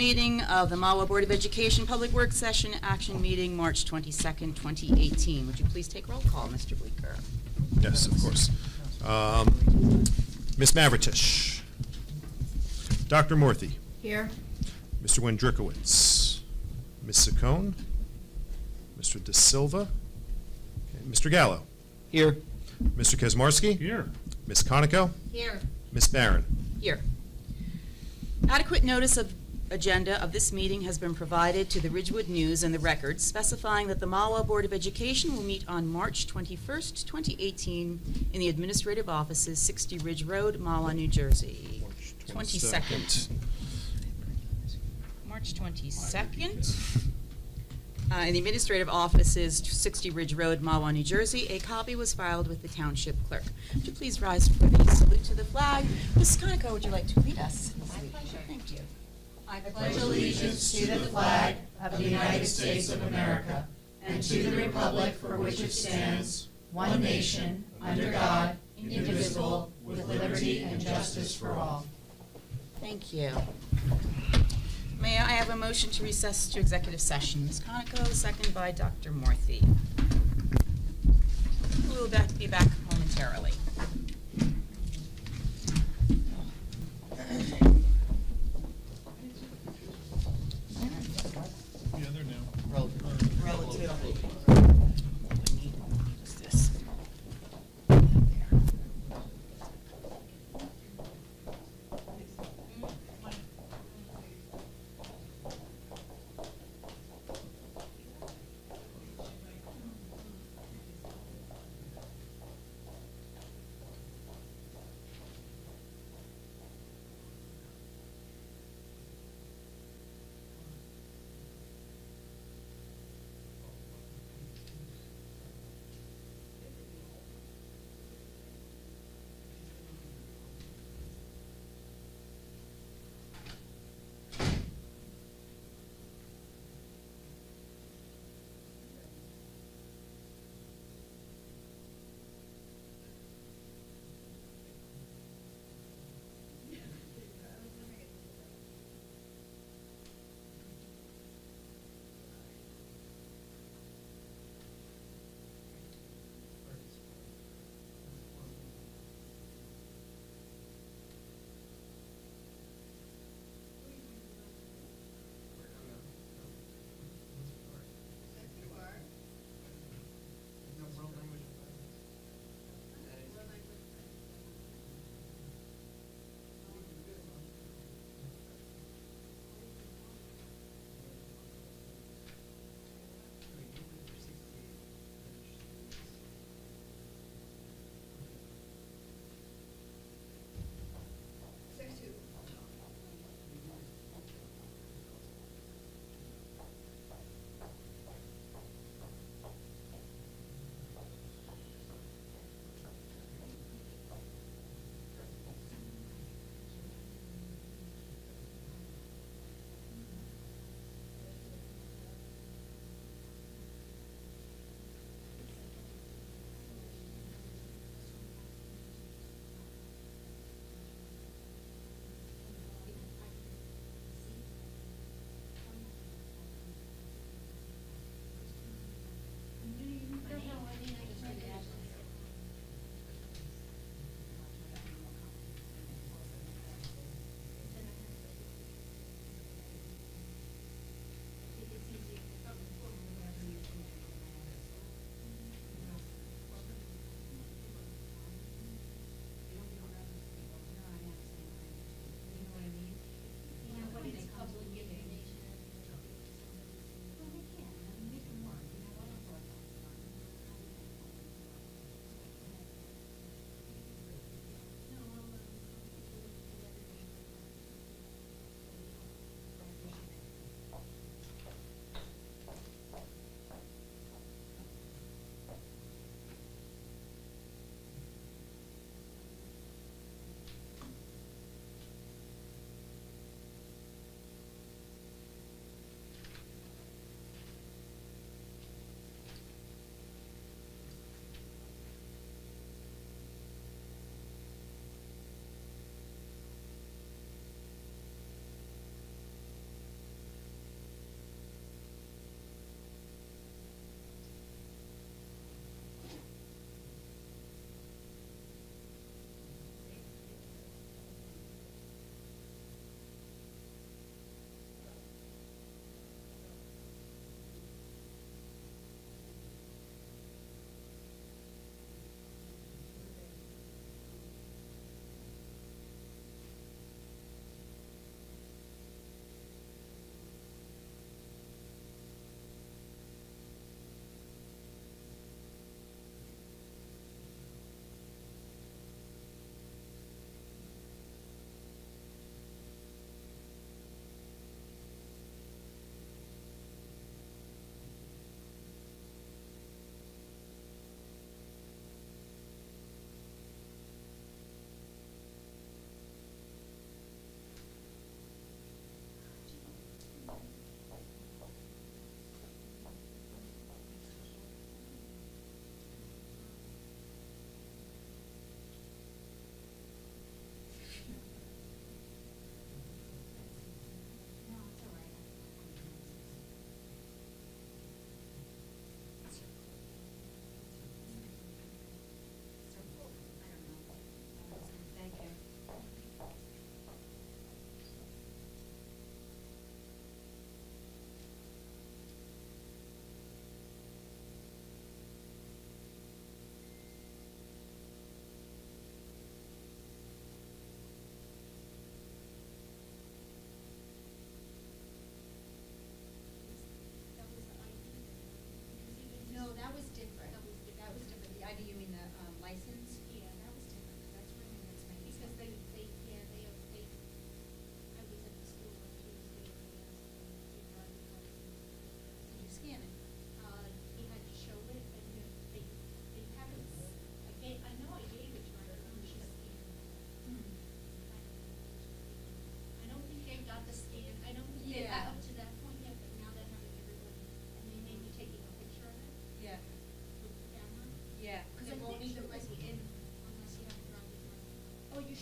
meeting of the Mahwah Board of Education Public Works Session Action Meeting, March 22nd, 2018. Would you please take roll call, Mr. Bleeker? Yes, of course. Ms. Mavritish. Dr. Morthy. Here. Mr. Wendrikowitz. Ms. Saccone. Mr. De Silva. Okay, Mr. Gallo. Here. Mr. Kaczmarski. Here. Ms. Conoco. Here. Ms. Barron. Here. Adequate notice of agenda of this meeting has been provided to the Ridgewood News and the Record, specifying that the Mahwah Board of Education will meet on March 21st, 2018 in the administrative offices, 60 Ridge Road, Mahwah, New Jersey. March 22nd. March 22nd. In the administrative offices, 60 Ridge Road, Mahwah, New Jersey. A copy was filed with the Township Clerk. Would you please rise for the salute to the flag? Ms. Conoco, would you like to lead us? My pleasure. Thank you. I pledge allegiance to the flag of the United States of America and to the republic for which it stands, one nation, under God, indivisible, with liberty and justice for all. Thank you. May I have a motion to recess to executive session? Ms. Conoco, second by Dr. Morthy. We will be back momentarily. Yeah, they're new. Relatively.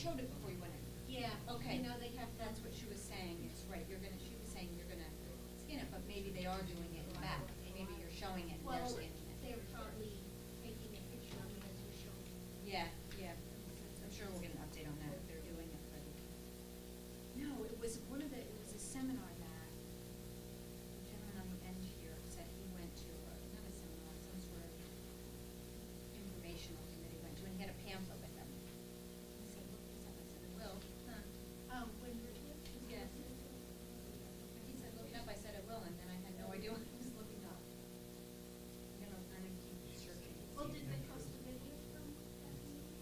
showed it before you went in. Yeah, Okay. you know, they have, That's what she was saying, it's right, she was saying you're gonna skin it, but maybe they are doing it in the back. Maybe you're showing it and they're well, skinning it. they're probably taking a picture of it as we show. Yeah, yeah, I'm sure we'll get an update on that if they're doing it, but. No, it was a seminar that the gentleman on the end here said he went to, not a seminar, some sort of informational committee went to, and he had a pamphlet with him. I said, look this up, I said, I will, When you're here? Yeah. He said, look it up, I said I will, and then I had no idea what I was looking up. I'm gonna keep searching. Well, did they post a video from that meeting?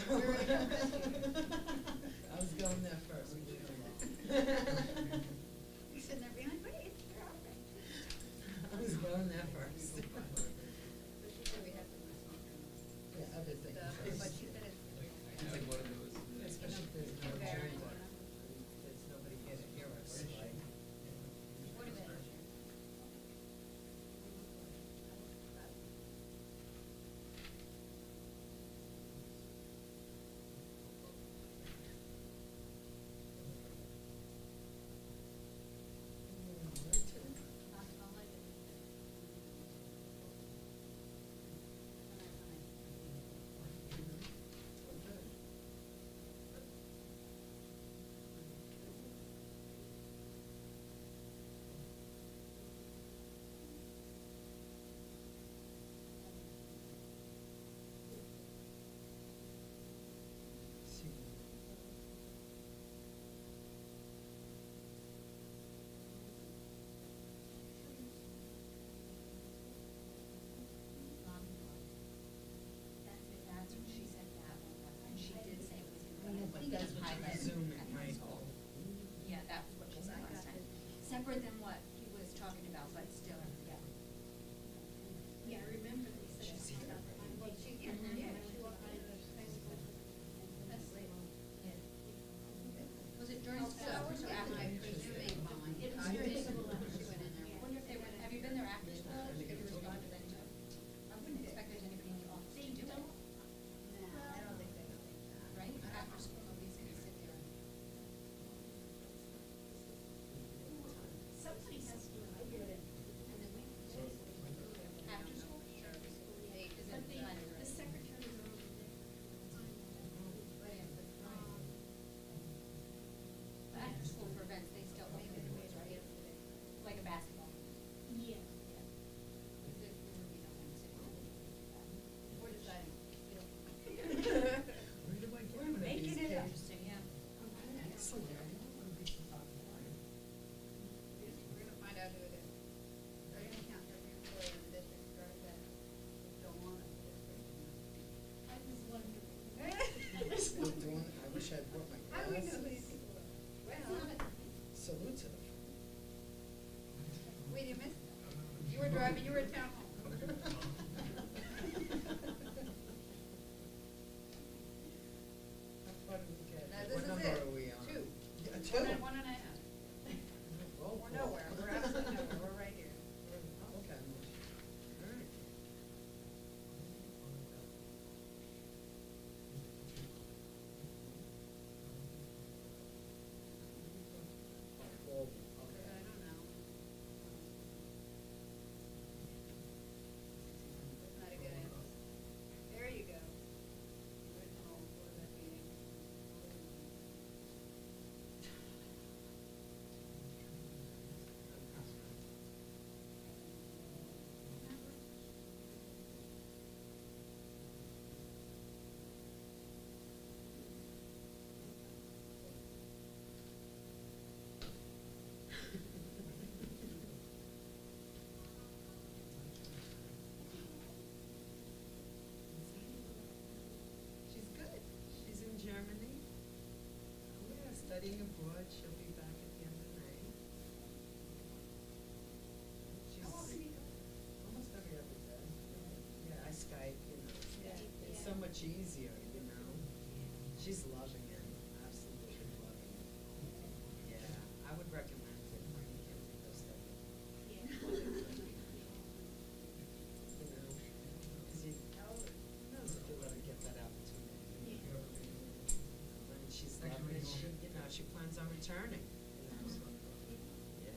I was going there first. You're sitting there being like, wait, they're all right. I was going there first. But she said we have to listen. Yeah, everything But first. she said it's. It's like one of those. Especially if there's no Very agenda. important. There's nobody here to hear us, like. What is it? That's what she said that one, and she did say it was in. But that's what you're presuming, right? Yeah, that was what she said last time. Separate than what he was talking about, but still, yeah. Yeah, I remember they said She's something here. about the Well, she, yeah, she walked by the thing with, that's late. Was it during school hours or after? It was during school hours. She went in there. I wonder if they went, have you been there after school hours? Could you respond to them too? I wouldn't expect there's anybody in the office. They Do don't. it. I don't think they do. Right? After school, nobody's gonna sit there. Somebody has to do it. And then we. After school? Sure. Is But it kind the of? secretaries are over there. But after school for events, they still open the doors, right? Like a basketball. Yeah. Yeah. If we were, you know, when it's- We're deciding. Where do I get one of Making these it kids? interesting, yeah. Excellent. I don't want to be so popular. We're gonna find out who it is. They're gonna count every employee in the district, right, that don't want it. I was wondering. Still doing it. I wish I'd brought my How do we know glasses. these people? Well, Salute to them. wait, you missed it. You were driving, you were at town hall. How far did we get? Now, this What is number it. are we on? Two. Yeah, One two. and a half. Roll We're call. nowhere, we're absolutely nowhere, we're right here. Okay. All right. Oh, okay. I don't know. That's not a good answer. There you go. Original for that meeting. She's good. She's in Germany. Oh, yeah, studying abroad. She'll be back at the end of May. She's How often do you go? almost every other day. Yeah, I Skype, you know. Yeah. It's so much easier, you know. She's loving it, absolutely loving it. Yeah, I would recommend it for any kids to go study. Yeah. You know, 'cause you, if you let her get that opportunity. And she's loving it, you know, she plans on returning, you know, so. Yeah,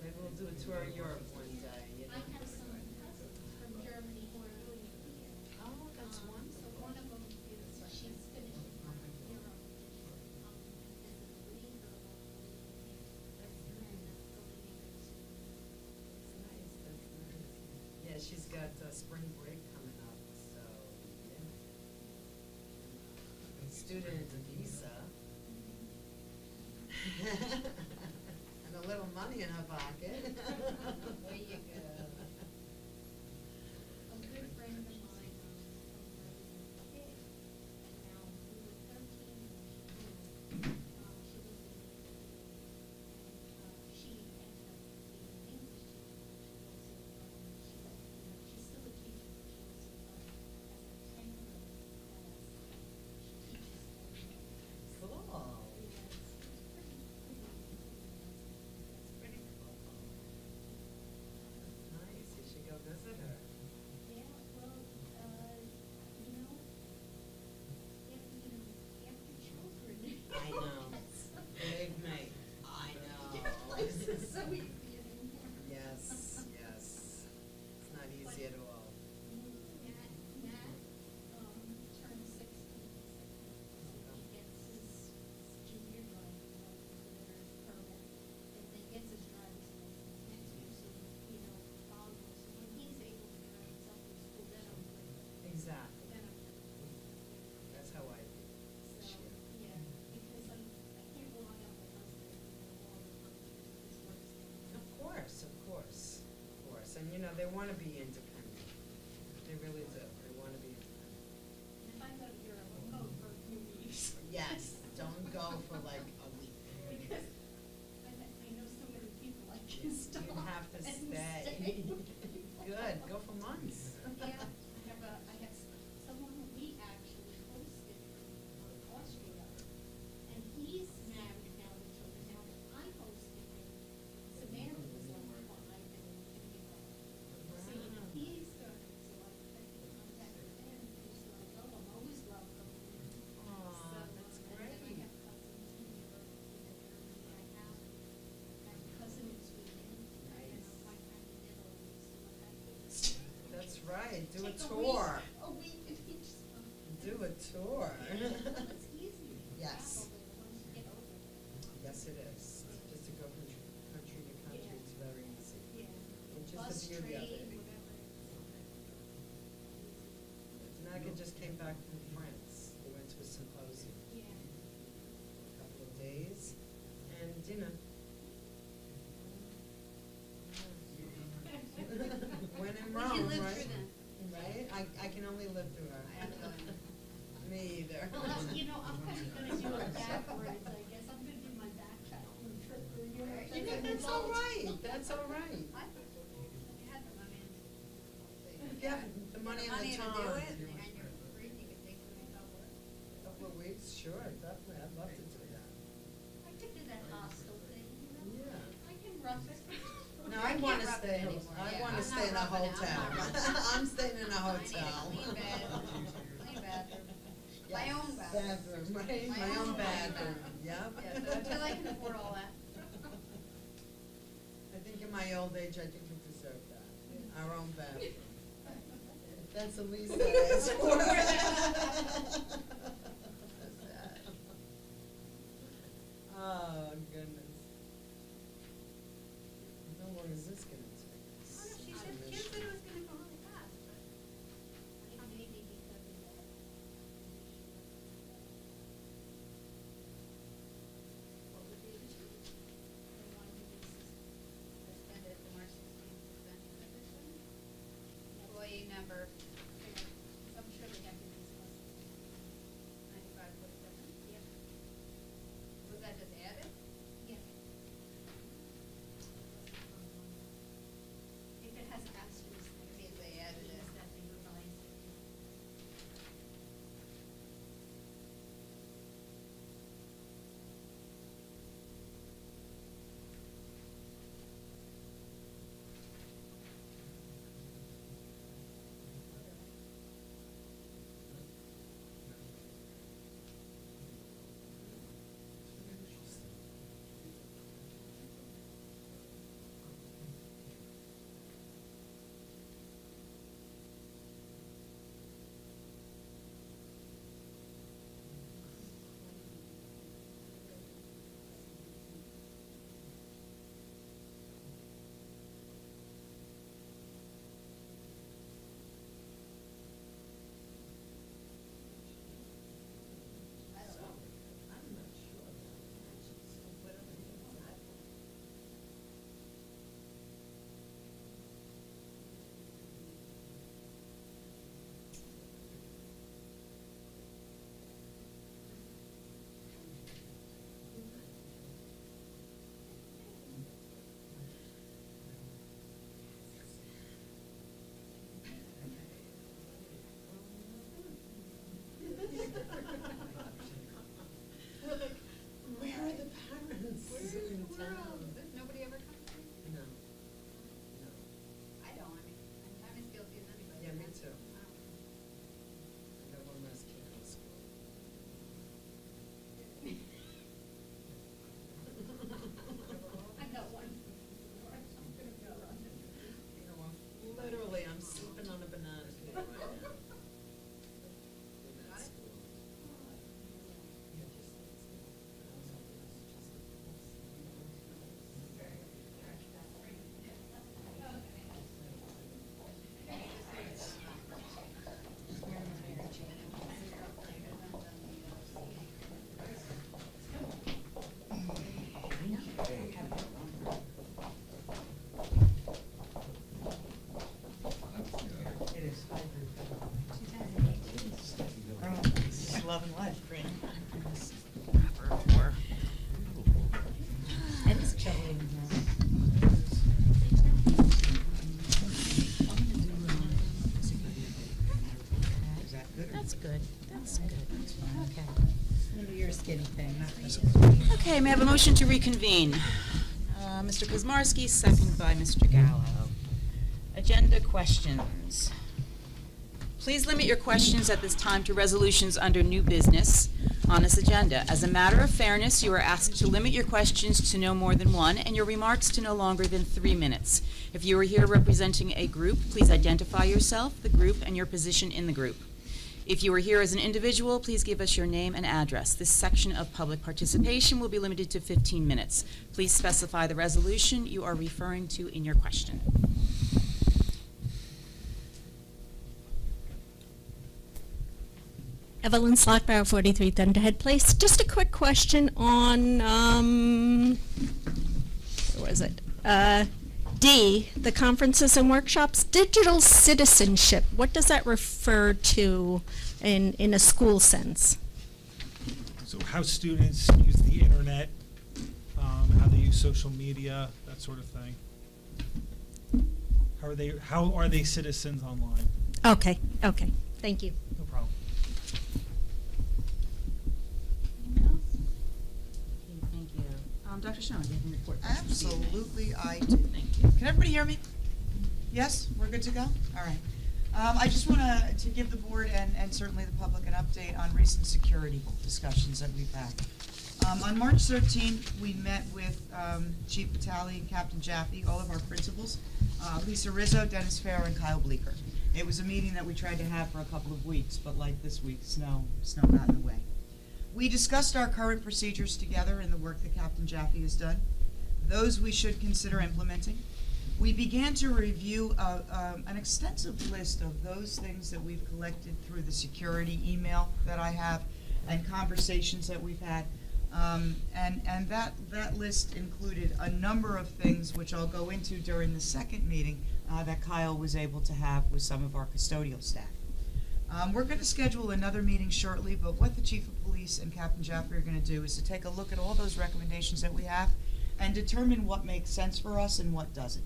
maybe we'll do a tour of Europe one day, you know. I have some cousins from Germany who are doing it here. Oh, that's So wonderful. one of them is, she's finishing her Europe. And the leader of that's the leader. That's nice, that's nice. Yeah, she's got spring break coming up, so, yeah. Student visa. And a little money in her pocket. There you go. A good friend of mine, from kid, now see it all. Matt, turned 16, so he gets his junior driving license, or permit, and then gets his driver's license next year, so, follows, so when he's able to drive himself to school, then I'm good. Exactly. Then I'm good. That's how I feel this So, year. yeah, because I can't rely on my husband, all the time, his work schedule. Of course, of course, of course. And, they want to be independent. They really do. They want to be independent. And if I go to Europe, I'll go for a few weeks. Yes, don't go for like a week. Because I know so many people I can stop. You have to and stay. with people. Good, go for months. Yeah, I have someone who we actually hosted from Austria, and he's married now with children. Now, I hosted him, Samantha was like 5 and so he's started, so I contacted him, and he's like, oh, I'm always welcome. Aw, that's And great. then I have cousins in Europe, Germany, I have a cousin in Sweden, Nice. my friend in Italy, so I That's right, do a take tour. A week in each spot. Do a tour. It's easy to Yes. travel there once you get over there. Yes, it is. Just to go from country to country, Yeah. it's very easy. Yeah. Which is Bus, the beauty of train, it. whatever. Naga just came back from France. They went to a symposium Yeah. for a couple of days, and when in We Rome, can live right? through them. Right? I can only live through her. I haven't done it. Me either. Well, I'm kinda gonna do it backwards, I guess. I'm gonna do my backpacking trip through Europe. You know, that's all right. That's all right. I had the money and. Yeah, the money and the time. to do it, and you're free, you can take the week off work. A couple of weeks, sure, definitely. I'd love to do that. I could do that hostel thing, Yeah. I can rough it. No, I can't wanna rough it stay, anymore. I Yeah, wanna I'm stay in a not roughing it. I'm hotel. not roughing it. I'm staying in a I need hotel. a clean bed, clean bathroom. My Yes, own bathroom. Bathroom, right, my own bathroom, yep. Yeah, so until I can afford all that. I think in my old age, I think we deserve that, our own bathroom. If that's the least I ask for. Oh, goodness. How long is this gonna take? Oh, no, she said it was gonna go really fast, but. I think maybe because of that. What would be the change? They wanted to be suspended the March 16th suspension position. Employee number, I'm sure they have to discuss. 9547? Yep. Was that just added? Yeah. If it has asterisks, it means they added it. That they revised it. That's good. That's good. Okay. Maybe you're a skinny thing, not me. Okay, may I have a motion to reconvene? Mr. Kozmarski, second by Mr. Gallo. Agenda questions. Please limit your questions at this time to resolutions under new business on this agenda. As a matter of fairness, you are asked to limit your questions to no more than one and your remarks to no longer than 3 minutes. If you are here representing a group, please identify yourself, the group, and your position in the group. If you are here as an individual, please give us your name and address. This section of public participation will be limited to 15 minutes. Please specify the resolution you are referring to in your question. Evelyn Slockbauer, 43 Thunderhead Place. Just a quick question on, where was it? D, the conferences and workshops. Digital citizenship, what does that refer to in a school sense? So how students use the internet, how they use social media, that sort of thing. How are they citizens online? Okay, thank you. No problem. Anyone else? Okay, thank you. Dr. Schoen, do you have any report? Absolutely, I do. Thank you. Can everybody hear me? Yes, we're good to go? All right. I just want to give the board and certainly the public an update on recent security discussions that we've had. On March 13th, we met with Chief Vitale and Captain Jaffe, all of our principals, Lisa Rizzo, Dennis Fair, and Kyle Bleeker. It was a meeting that we tried to have for a couple of weeks, but like this week, snow got in the way. We discussed our current procedures together and the work that Captain Jaffe has done, those we should consider implementing. We began to review an extensive list of those things that we've collected through the security email that I have and conversations that we've had. And that list included a number of things which I'll go into during the second meeting that Kyle was able to have with some of our custodial staff. We're going to schedule another meeting shortly, but what the Chief of Police and Captain Jaffe are going to do is to take a look at all those recommendations that we have and determine what makes sense for us and what doesn't.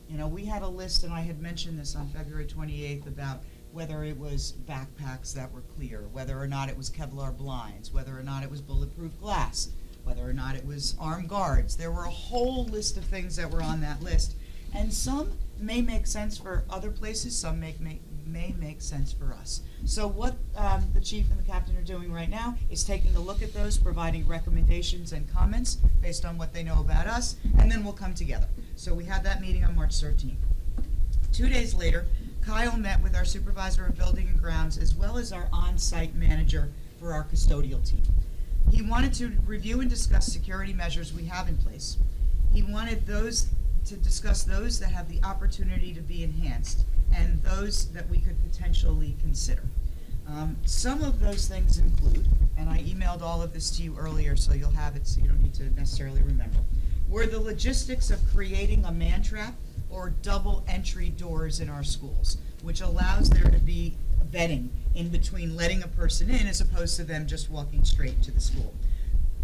You know, we had a list, and I had mentioned this on February 28th, about whether it was backpacks that were clear, whether or not it was Kevlar blinds, whether or not it was bulletproof glass, whether or not it was armed guards. There were a whole list of things that were on that list, and some may make sense for other places, some may make sense for us. So what the chief and the captain are doing right now is taking a look at those, providing recommendations and comments based on what they know about us, and then we'll come together. So we had that meeting on March 13th. 2 days later, Kyle met with our supervisor of building and grounds as well as our on-site manager for our custodial team. He wanted to review and discuss security measures we have in place. He wanted those to discuss those that have the opportunity to be enhanced and those that we could potentially consider. Some of those things include, and I emailed all of this to you earlier so you'll have it so you don't need to necessarily remember, were the logistics of creating a man trap or double entry doors in our schools, which allows there to be vetting in between letting a person in as opposed to them just walking straight to the school.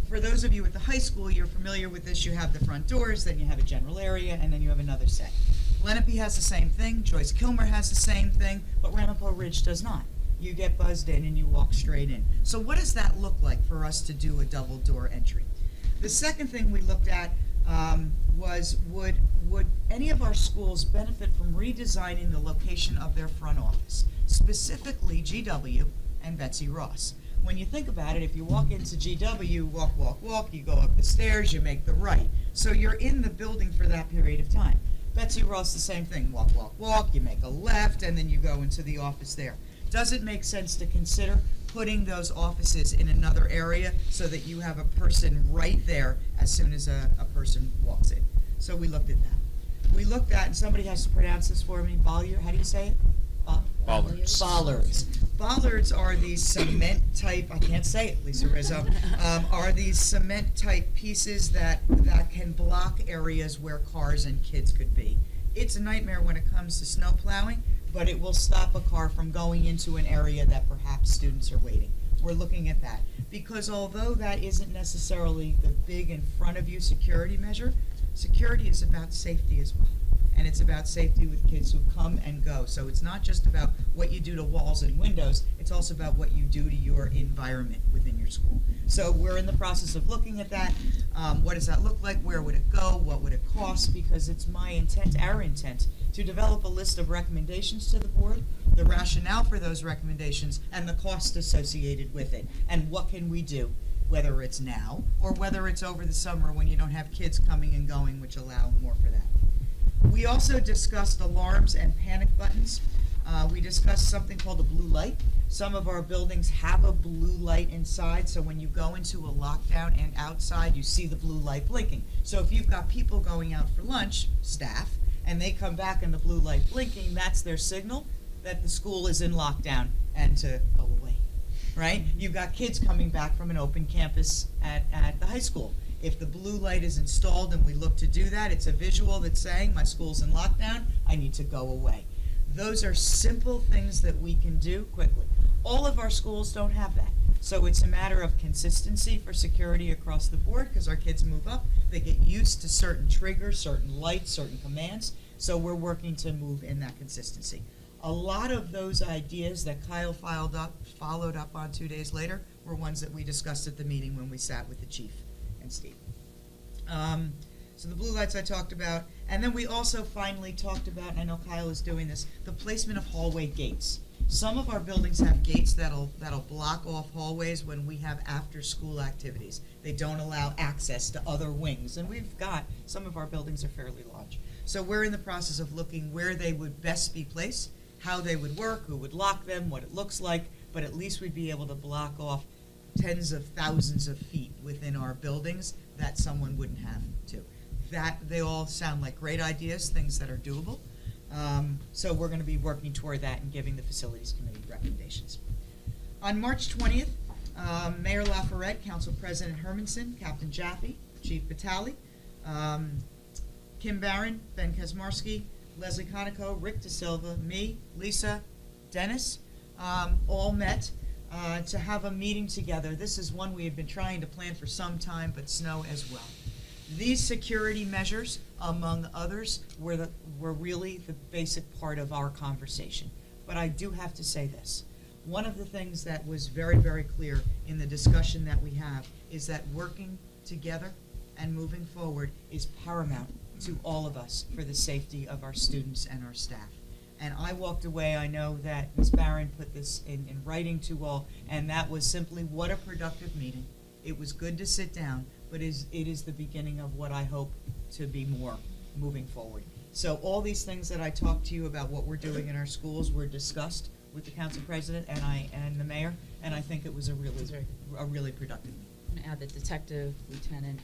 For those of you at the high school, you're familiar with this. You have the front doors, then you have a general area, and then you have another set. Lenape has the same thing, Joyce Kilmer has the same thing, but Ramapo Ridge does not. You get buzzed in and you walk straight in. So what does that look like for us to do a double door entry? The second thing we looked at was would any of our schools benefit from redesigning the location of their front office, specifically GW and Betsy Ross. When you think about it, if you walk into GW, walk, you go up the stairs, you make the right. So you're in the building for that period of time. Betsy Ross, the same thing, walk, you make a left, and then you go into the office there. Does it make sense to consider putting those offices in another area so that you have a person right there as soon as a person walks in? So we looked at that. We looked at, and somebody has to pronounce this for me, Bollier, how do you say it? Bollards. Bollards. Bollards are these cement type, I can't say it, Lisa Rizzo, are these cement type pieces that can block areas where cars and kids could be. It's a nightmare when it comes to snow plowing, but it will stop a car from going into an area that perhaps students are waiting. We're looking at that. Because although that isn't necessarily the big in front of you security measure, security is about safety as well. and it's about safety with kids who come and go. So it's not just about what you do to walls and windows, it's also about what you do to your environment within your school. So we're in the process of looking at that. What does that look like? Where would it go? What would it cost? Because it's my intent, our intent, to develop a list of recommendations to the board, the rationale for those recommendations, and the cost associated with it, and what can we do, whether it's now or whether it's over the summer when you don't have kids coming and going, which allow more for that. We also discussed alarms and panic buttons. We discussed something called a blue light. Some of our buildings have a blue light inside, so when you go into a lockdown and outside, you see the blue light blinking. So if you've got people going out for lunch, staff, and they come back and the blue light blinking, that's their signal that the school is in lockdown and to go away, right? You've got kids coming back from an open campus at the high school. If the blue light is installed and we look to do that, it's a visual that's saying, my school's in lockdown, I need to go away. Those are simple things that we can do quickly. All of our schools don't have that. So it's a matter of consistency for security across the board, because our kids move up, they get used to certain triggers, certain lights, certain commands. So we're working to move in that consistency. A lot of those ideas that Kyle followed up on 2 days later were ones that we discussed at the meeting when we sat with the chief and Steve. So the blue lights I talked about, and then we also finally talked about, and I know Kyle is doing this, the placement of hallway gates. Some of our buildings have gates that'll block off hallways when we have after-school activities. They don't allow access to other wings, and some of our buildings are fairly large. So we're in the process of looking where they would best be placed, how they would work, who would lock them, what it looks like, but at least we'd be able to block off tens of thousands of feet within our buildings that someone wouldn't have to. They all sound like great ideas, things that are doable. So we're going to be working toward that and giving the Facilities Committee recommendations. On March 20th, Mayor LaFerrette, Council President Hermanson, Captain Jaffe, Chief Batali, Kim Barron, Ben Kaczmarski, Leslie Conoco, Rick DeSilva, me, Lisa, Dennis, all met to have a meeting together. This is one we had been trying to plan for some time, but snow as well. These security measures, among others, were really the basic part of our conversation. But I do have to say this. One of the things that was very, very clear in the discussion that we have is that working together and moving forward is paramount to all of us for the safety of our students and our staff. And I walked away, I know that Ms. Barron put this in writing to all, and that was simply what a productive meeting. It was good to sit down, but it is the beginning of what I hope to be more moving forward. So all these things that I talked to you about what we're doing in our schools were discussed with the council president and the mayor, and I think it was a really productive meeting. I'm going to add that Detective Lieutenant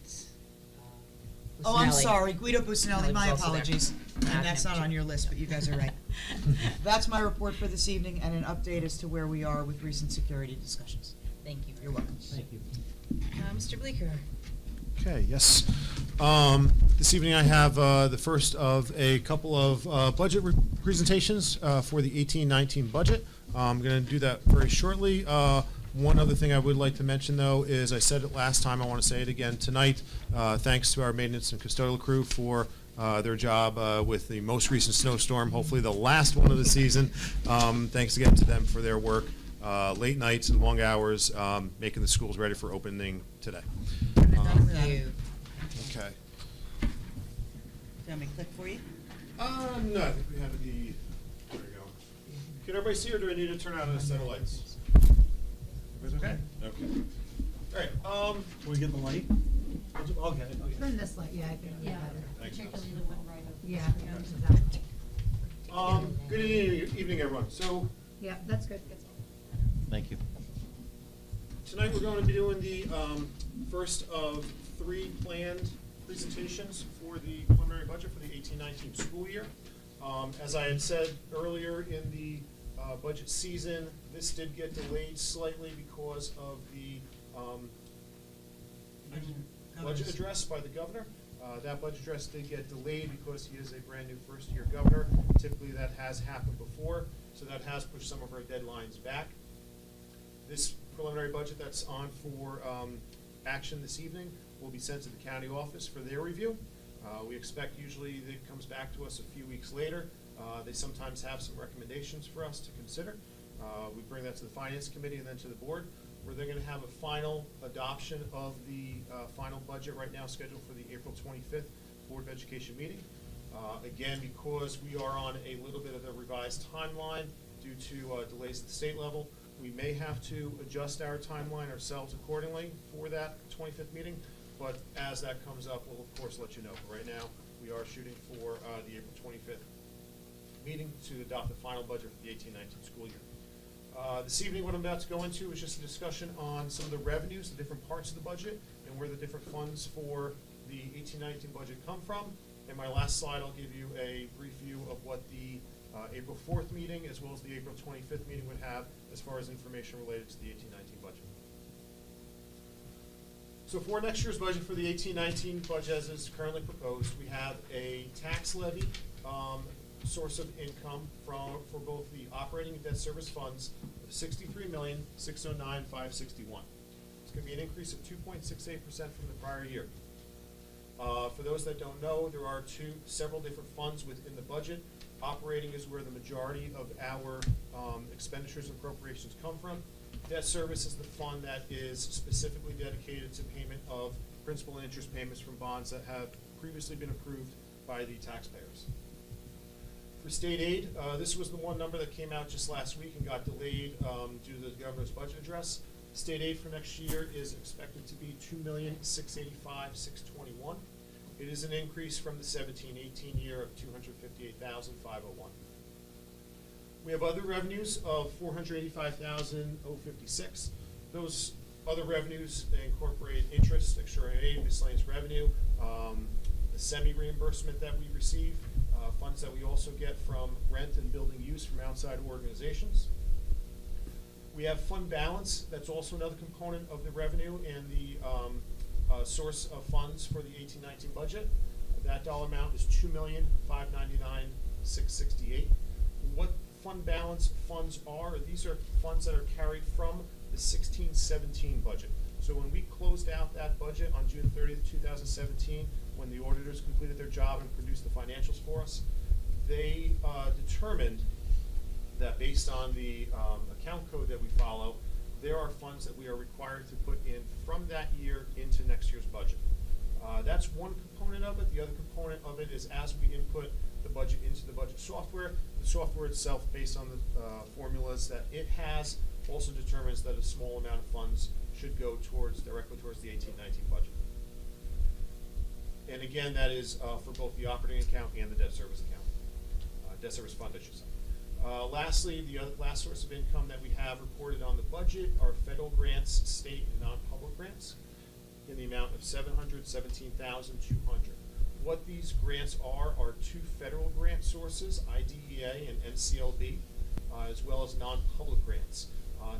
Oh, I'm Businelli. sorry, Guido Businelli, my Businelli was also there. apologies. Add And that's him, not too. on your list, but you guys are right. That's my report for this evening and an update as to where we are with recent security discussions. Thank you. You're welcome. Thank you. Mr. Bleeker. Okay, yes. This evening I have the first of a couple of budget presentations for the 18-19 budget. I'm going to do that very shortly. One other thing I would like to mention, though, is I said it last time, I want to say it again tonight. Thanks to our maintenance and custodial crew for their job with the most recent snowstorm, hopefully the last one of the season. Thanks again to them for their work. Late nights and long hours, making the schools ready for opening today. Thank you. Okay. Do you want me to click for you? No, I think we have the, there we go. Can everybody see, or do I need to turn on a set of lights? Everybody's okay? Okay. All right, Can we get the light? Okay. Turn this light, yeah, I think. Yeah, Thanks, particularly guys. the one right over. Yeah, Good evening, everyone. So yeah, that's good. Thank you. tonight we're going to be doing the first of 3 planned presentations for the preliminary budget for the 18-19 school year. As I had said earlier in the budget season, this did get delayed slightly because of the budget address by the governor. That budget address did get delayed because he is a brand new first-year governor. Typically that has happened before, so that has pushed some of our deadlines back. This preliminary budget that's on for action this evening will be sent to the county office for their review. We expect usually that it comes back to us a few weeks later. They sometimes have some recommendations for us to consider. We bring that to the Finance Committee and then to the Board, where they're going to have a final adoption of the final budget right now scheduled for the April 25th Board of Education meeting. Again, because we are on a little bit of a revised timeline due to delays at the state level, we may have to adjust our timeline ourselves accordingly for that 25th meeting, but as that comes up, we'll of course let you know. But right now, we are shooting for the April 25th meeting to adopt the final budget for the 18-19 school year. This evening, what I'm about to go into is just a discussion on some of the revenues, the different parts of the budget, and where the different funds for the 18-19 budget come from. In my last slide, I'll give you a brief view of what the April 4th meeting as well as the April 25th meeting would have as far as information related to the 18-19 budget. So for next year's budget, for the 18-19 budget as is currently proposed, we have a tax levy source of income for both the operating and debt service funds of $63,609,561. It's going to be an increase of 2.68% from the prior year. For those that don't know, there are several different funds within the budget. Operating is where the majority of our expenditures and appropriations come from. Debt service is the fund that is specifically dedicated to payment of principal and interest payments from bonds that have previously been approved by the taxpayers. For state aid, this was the one number that came out just last week and got delayed due to the governor's budget address. State aid for next year is expected to be $2,685,621. It is an increase from the 17-18 year of $258,501. We have other revenues of $485,056. Those other revenues incorporate interest, extraordinary aid, miscellaneous revenue, the semi-reimbursement that we receive, funds that we also get from rent and building use from outside organizations. We have fund balance. That's also another component of the revenue and the source of funds for the 18-19 budget. That dollar amount is $2,599,668. What fund balance funds are? These are funds that are carried from the 16-17 budget. So when we closed out that budget on June 30th, 2017, when the auditors completed their job and produced the financials for us, they determined that based on the account code that we follow, there are funds that we are required to put in from that year into next year's budget. That's one component of it. The other component of it is as we input the budget into the budget software, the software itself, based on the formulas that it has, also determines that a small amount of funds should go directly towards the 18-19 budget. And again, that is for both the operating account and the debt service account, debt service fund, I should say. Lastly, the last source of income that we have reported on the budget are federal grants, state and non-public grants, in the amount of $717,200. What these grants are two federal grant sources, IDEA and NCLB, as well as non-public grants.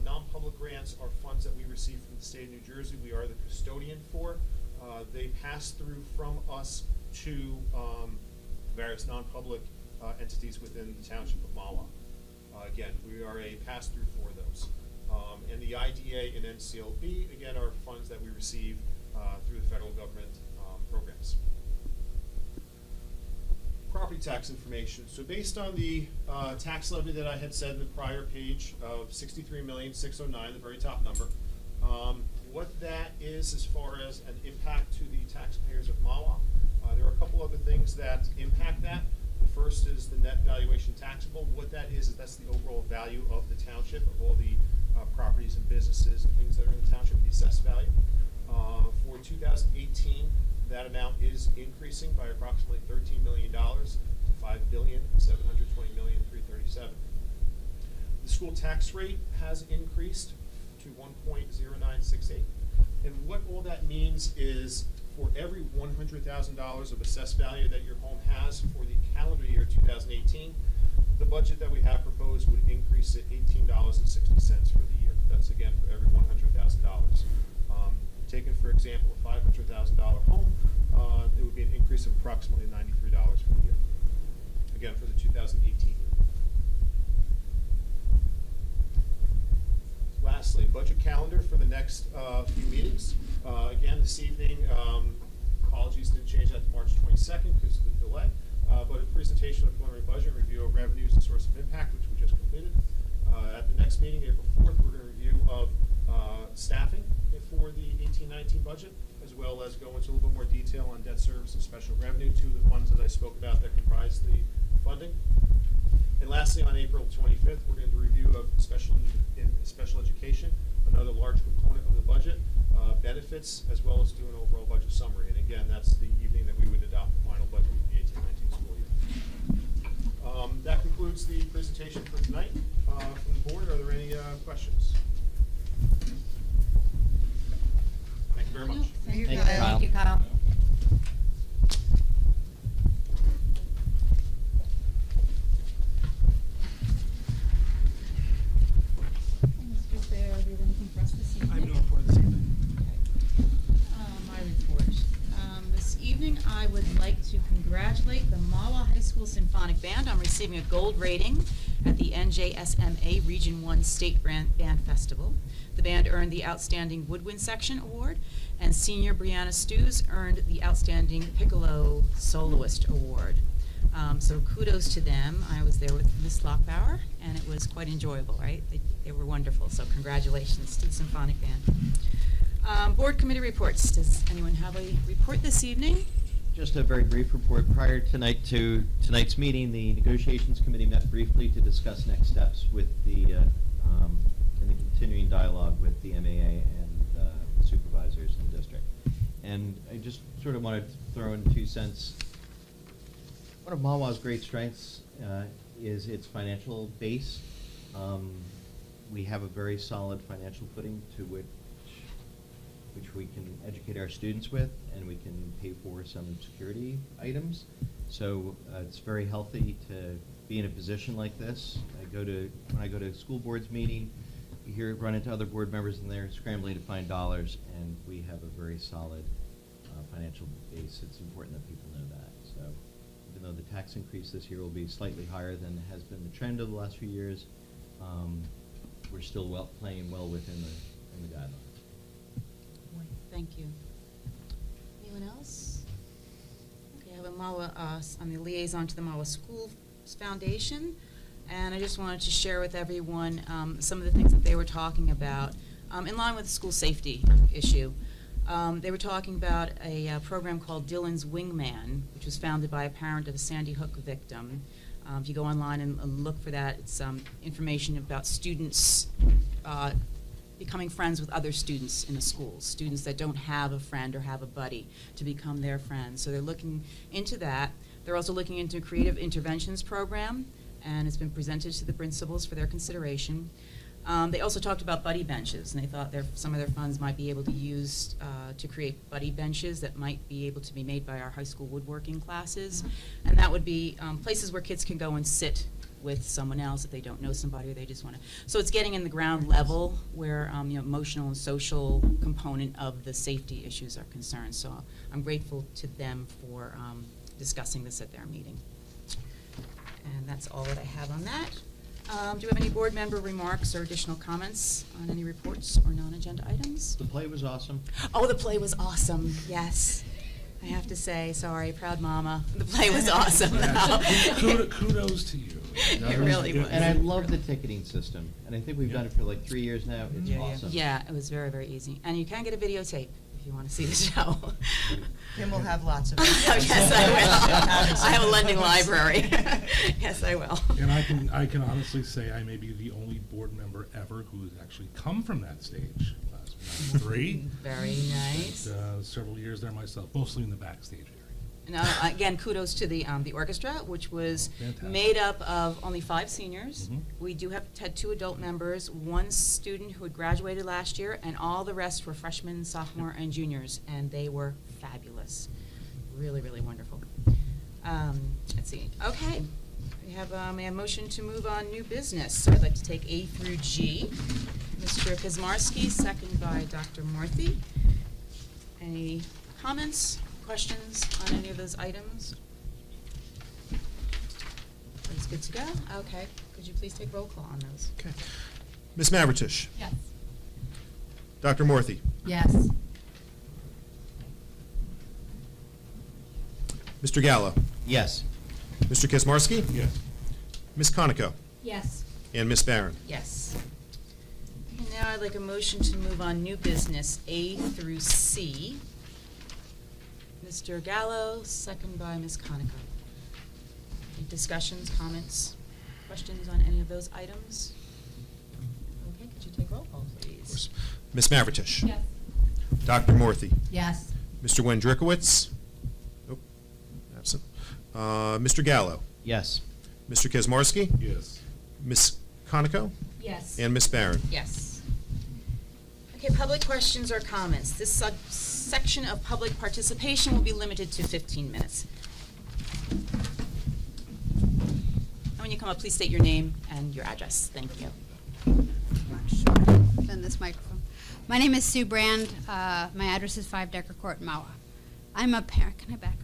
Non-public grants are funds that we receive from the state of New Jersey. We are the custodian for. They pass through from us to various non-public entities within the Township of Mahwah. Again, we are a pass-through for those. And the IDA and NCLB, again, are funds that we receive through the federal government programs. Property tax information. So based on the tax levy that I had said in the prior page of $63,609,000, the very top number, what that is as far as an impact to the taxpayers of Mahwah, there are a couple other things that impact that. The first is the net valuation taxable. What that is that's the overall value of the township, of all the properties and businesses and things that are in the township, the assessed value. For 2018, that amount is increasing by approximately $13 million to $5,720,337,000. The school tax rate has increased to 1.0968, and what all that means is for every $100,000 of assessed value that your home has for the calendar year 2018, the budget that we have proposed would increase to $18.60 for the year. That's again for every $100,000. Taken for example, a $500,000 home, it would be an increase of approximately $93 for the year. Again, for the 2018 year. Lastly, budget calendar for the next few meetings. Again, this evening, apologies, didn't change that to March 22nd because of the delay. But a presentation of preliminary budget, review of revenues and source of impact, which we just completed. At the next meeting, April 4th, we're going to review of staffing for the 18-19 budget, as well as go into a little bit more detail on debt service and special revenue, two of the funds that I spoke about that comprise the funding. And lastly, on April 25th, we're going to do a review of special education, another large component of the budget, benefits, as well as do an overall budget summary. And again, that's the evening that we would adopt the final budget for the 18-19 school year. That concludes the presentation for tonight. From the board, are there any questions? Thank you very much. Thank you, Thank you, Kyle. Kyle. Thank you, Kyle. Mr. Fair, do you have anything for us this evening? I have no report this evening. My report. This evening, I would like to congratulate the Mahwah High School Symphonic Band on receiving a gold rating at the NJSMA Region 1 State Band Festival. The band earned the Outstanding Woodwind Section Award, and senior Brianna Stews earned the Outstanding Piccolo Soloist Award. So kudos to them. I was there with Ms. Lockbauer, and it was quite enjoyable, right? They were wonderful, so congratulations to the Symphonic Band. Board committee reports. Does anyone have a report this evening? Just a very brief report. Prior tonight to tonight's meeting, the negotiations committee met briefly to discuss next steps with the in the continuing dialogue with the MAA and the supervisors in the district. And I just sort of wanted to throw in 2 cents. One of Mahwah's great strengths is its financial base. We have a very solid financial footing to which we can educate our students with, and we can pay for some security items. So it's very healthy to be in a position like this. When I go to school boards meeting, you run into other board members and they're scrambling to find dollars, and we have a very solid financial base. It's important that people know that. So even though the tax increase this year will be slightly higher than has been the trend of the last few years, we're still playing well within the guidelines. Thank you. Anyone else? Okay, I have a Mahwah, I'm the liaison to the Mahwah Schools Foundation, and I just wanted to share with everyone some of the things that they were talking about in line with the school safety issue. They were talking about a program called Dylan's Wingman, which was founded by a parent of a Sandy Hook victim. If you go online and look for that, it's information about students becoming friends with other students in the schools, students that don't have a friend or have a buddy to become their friends. So they're looking into that. They're also looking into a creative interventions program, and it's been presented to the principals for their consideration. They also talked about buddy benches, and they thought some of their funds might be able to use to create buddy benches that might be able to be made by our high school woodworking classes. And that would be places where kids can go and sit with someone else if they don't know somebody or they just want to. So it's getting in the ground level where emotional and social component of the safety issues are concerned. So I'm grateful to them for discussing this at their meeting. And that's all that I have on that. Do you have any board member remarks or additional comments on any reports or non-agenda items? The play was awesome. Oh, the play was awesome, yes. I have to say, sorry, proud mama, the play was awesome. Kudos to you. It really was. And I love the ticketing system, and I think we've done it for like 3 years now. It's awesome. Yeah, it was very, very easy. And you can get a videotape if you want to see the show. Kim will have lots of. Yes, I will. I have a lending library. Yes, I will. And I can honestly say I may be the only board member ever who has actually come from that stage. Class of 93. Very nice. Several years there myself, mostly in the backstage area. Now, again, kudos to the orchestra, which was Fantastic. made up of only 5 seniors. Mhm. We had 2 adult members, 1 student who had graduated last year, and all the rest were freshmen, sophomore, and juniors, and they were fabulous. Really, really wonderful. Let's see. Okay. We have a motion to move on new business. So I'd like to take A through G. Mr. Kazmarski, second by Dr. Morthy. Any comments, questions on any of those items? It's good to go? Okay. Could you please take roll call on those? Okay. Ms. Mavritish? Yes. Dr. Morthy? Yes. Mr. Gallo. Yes. Mr. Kaczmarski. Yes. Ms. Conoco. Yes. And Ms. Barron. Yes. And now I'd like a motion to move on new business A through C. Mr. Gallo, second by Ms. Conoco. Any discussions, comments, questions on any of those items? Okay, could you take roll call, please? Ms. Mavritish. Yes. Dr. Morthy. Yes. Mr. Wendrikowitz. Nope, absent. Mr. Gallo. Yes. Mr. Kaczmarski. Yes. Ms. Conoco. Yes. And Ms. Barron. Yes. Okay, public questions or comments. This section of public participation will be limited to 15 minutes. And when you come up, please state your name and your address. Thank you. Than this microphone. My name is Sue Brand. My address is 5 Decker Court, Mahwah. I'm a parent. Can I back up?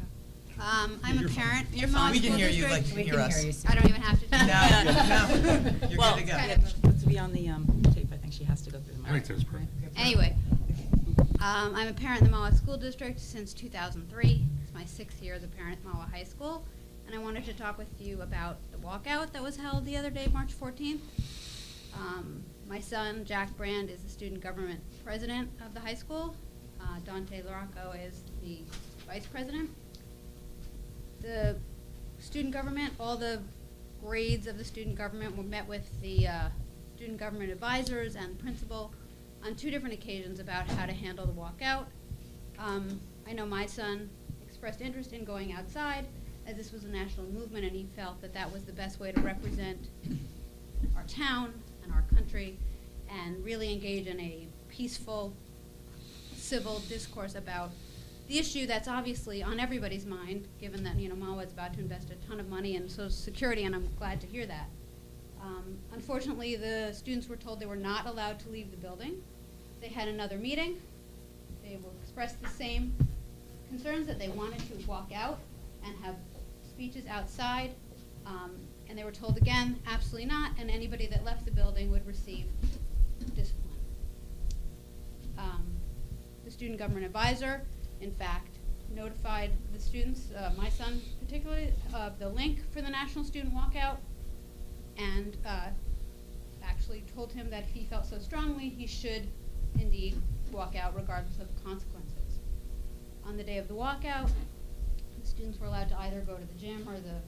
I'm a parent. You're in fine. Mahwah We can School hear you District. like you can hear us. I don't even have to. No, no, you're Well, good to go. yeah, let's be on the tape. I think she has to go through the mic. Right there's perfect. Anyway, I'm a parent in the Mahwah School District since 2003. It's my 6th year as a parent at Mahwah High School. And I wanted to talk with you about the walkout that was held the other day, March 14th. My son, Jack Brand, is the student government president of the high school. Dante Larocco is the vice president. The student government, all the grades of the student government were met with the student government advisors and principal on 2 different occasions about how to handle the walkout. I know my son expressed interest in going outside as this was a national movement and he felt that that was the best way to represent our town and our country and really engage in a peaceful, civil discourse about the issue that's obviously on everybody's mind, given that, Mahwah is about to invest a ton of money in Social Security, and I'm glad to hear that. Unfortunately, the students were told they were not allowed to leave the building. They had another meeting. They will express the same concerns that they wanted to walk out and have speeches outside, and they were told again, absolutely not, and anybody that left the building would receive discipline. The student government advisor, in fact, notified the students, my son particularly, of the link for the National Student Walkout, and actually told him that if he felt so strongly, he should indeed walk out regardless of the consequences. On the day of the walkout, the students were allowed to either go to the gym or the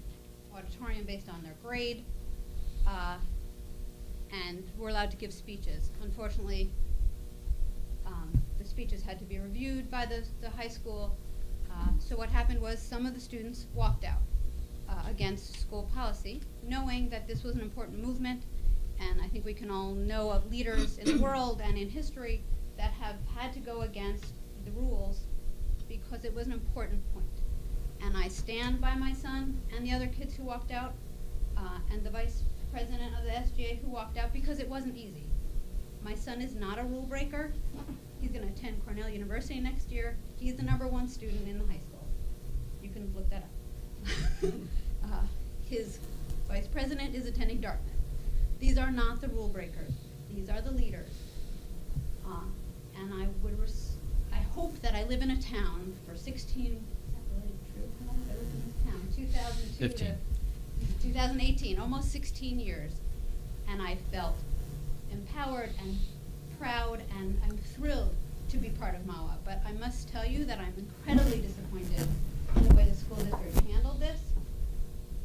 auditorium based on their grade, and were allowed to give speeches. Unfortunately, the speeches had to be reviewed by the high school. So what happened was some of the students walked out against school policy, knowing that this was an important movement, and I think we can all know of leaders in the world and in history that have had to go against the rules because it was an important point. And I stand by my son and the other kids who walked out, and the vice president of the SGA who walked out, because it wasn't easy. My son is not a rule breaker. He's going to attend Cornell University next year. He's the #1 student in the high school. You can look that up. His vice president is attending Dartmouth. These are not the rule breakers. These are the leaders. And I hope that I live in a town for 16, is that really true? How long have I lived in this town? 2002 15. to 2018, almost 16 years. And I felt empowered and proud, and I'm thrilled to be part of Mahwah. But I must tell you that I'm incredibly disappointed in the way the school district handled this.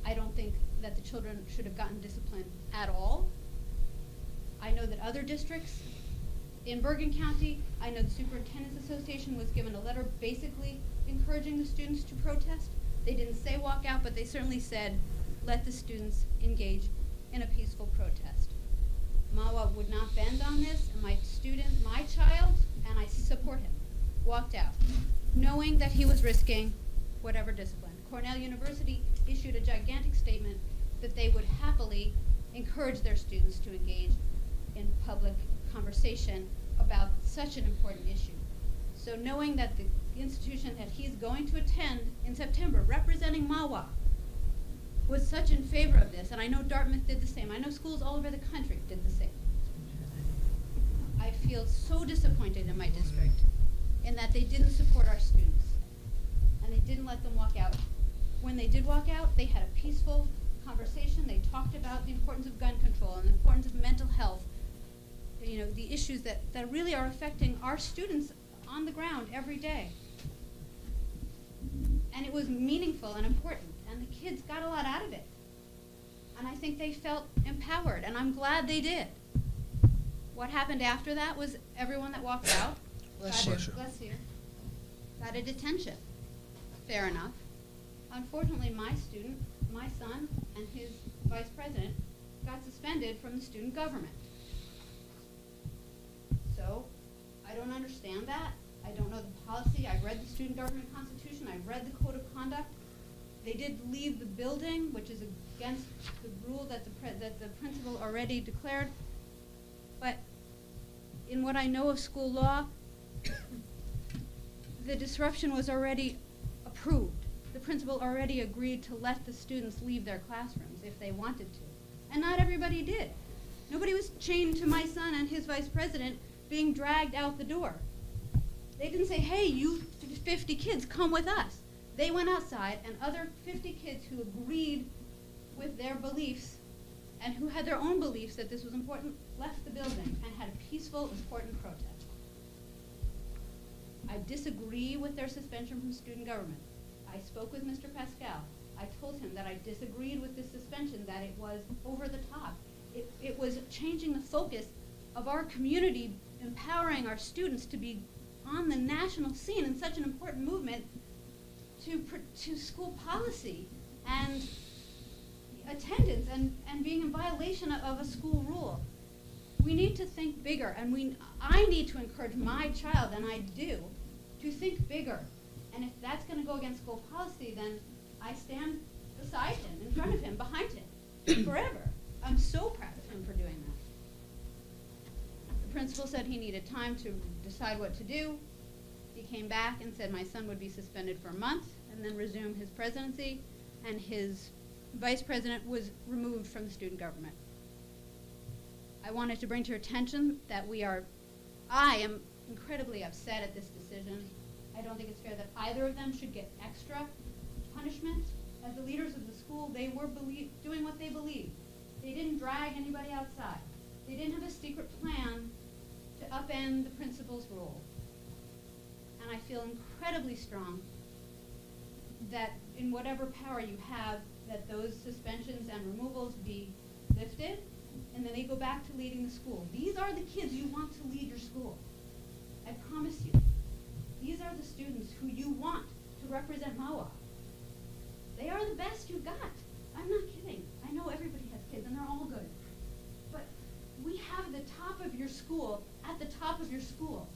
I don't think that the children should have gotten discipline at all. I know that other districts in Bergen County, I know the Superintendent's Association was given a letter basically encouraging the students to protest. They didn't say walk out, but they certainly said, let the students engage in a peaceful protest. Mahwah would not bend on this, and my child, and I support him, walked out, knowing that he was risking whatever discipline. Cornell University issued a gigantic statement that they would happily encourage their students to engage in public conversation about such an important issue. So knowing that the institution that he's going to attend in September, representing Mahwah, was such in favor of this, and I know Dartmouth did the same. I know schools all over the country did the same. I feel so disappointed in my district in that they didn't support our students, and they didn't let them walk out when they did walk out, they had a peaceful conversation. They talked about the importance of gun control and the importance of mental health, you know, the issues that really are affecting our students on the ground every day. And it was meaningful and important, and the kids got a lot out of it. And I think they felt empowered, and I'm glad they did. What happened after that was everyone that walked out Bless you. got a detention. Fair enough. Unfortunately, my son, and his vice president got suspended from the student government. So, I don't understand that. I don't know the policy. I read the student government constitution. I read the code of conduct. They did leave the building, which is against the rule that the principal already declared. But in what I know of school law, the disruption was already approved. The principal already agreed to let the students leave their classrooms if they wanted to. And not everybody did. Nobody was chained to my son and his vice president being dragged out the door. They didn't say, hey, you 50 kids, come with us. They went outside, and other 50 kids who agreed with their beliefs and who had their own beliefs that this was important left the building and had a peaceful, important protest. I disagree with their suspension from student government. I spoke with Mr. Pascal. I told him that I disagreed with this suspension, that it was over the top. It was changing the focus of our community, empowering our students to be on the national scene in such an important movement to school policy and attendance and being in violation of a school rule. We need to think bigger, and I need to encourage my child, and I do, to think bigger. And if that's going to go against school policy, then I stand beside him, in front of him, behind him, forever. I'm so proud of him for doing that. The principal said he needed time to decide what to do. He came back and said my son would be suspended for a month and then resume his presidency, and his vice president was removed from the student government. I wanted to bring to your attention that I am incredibly upset at this decision. I don't think it's fair that either of them should get extra punishment. As the leaders of the school, they were doing what they believed. They didn't drag anybody outside. They didn't have a secret plan to upend the principal's rule. And I feel incredibly strong that in whatever power you have, that those suspensions and removals be lifted, and then they go back to leading the school. These are the kids you want to lead your school. I promise you. These are the students who you want to represent Mahwah. They are the best you've got. I'm not kidding. I know everybody has kids, and they're all good. But we have the top of your school at the top of your school.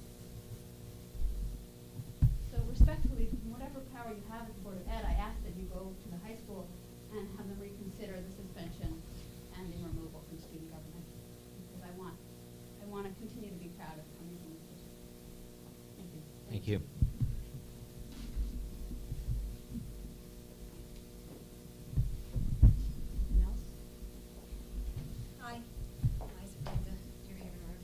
So respectfully, from whatever power you have as Board of Ed, I ask that you go to the high school and have them reconsider the suspension and the removal from student government. Because I want to continue to be proud of coming from this district. Thank you. Thank you. Anyone else? Hi, Liza Brenda, Dear Haven Road.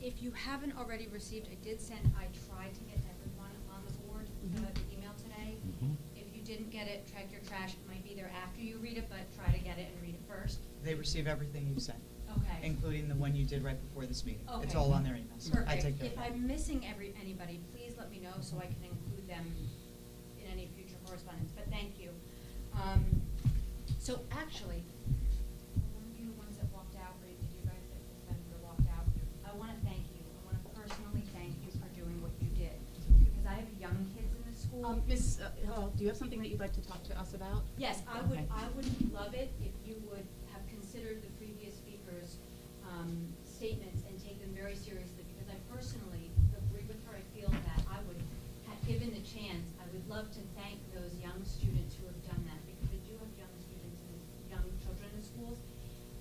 If you haven't already received, I tried to get everyone on the board, the email today. If you didn't get it, check your trash. It might be there after you read it, but try to get it and read it first. They receive everything you sent, Okay. including the one you did right before this meeting. It's Okay. all on their emails. I Perfect. take care of If that. I'm missing anybody, please let me know so I can include them in any future correspondence, but thank you. So actually, one of you ones that walked out, or did you guys that suspended or walked out, I want to thank you. I want to personally thank you for doing what you did. Because I have young kids in the school. Miss, do you have something that you'd like to talk to us about? Yes, I would love it if you would have considered the previous speaker's statements and take them very seriously, because I personally agree with her. I feel that given the chance, I would love to thank those young students who have done that, because we do have young students and young children in the schools,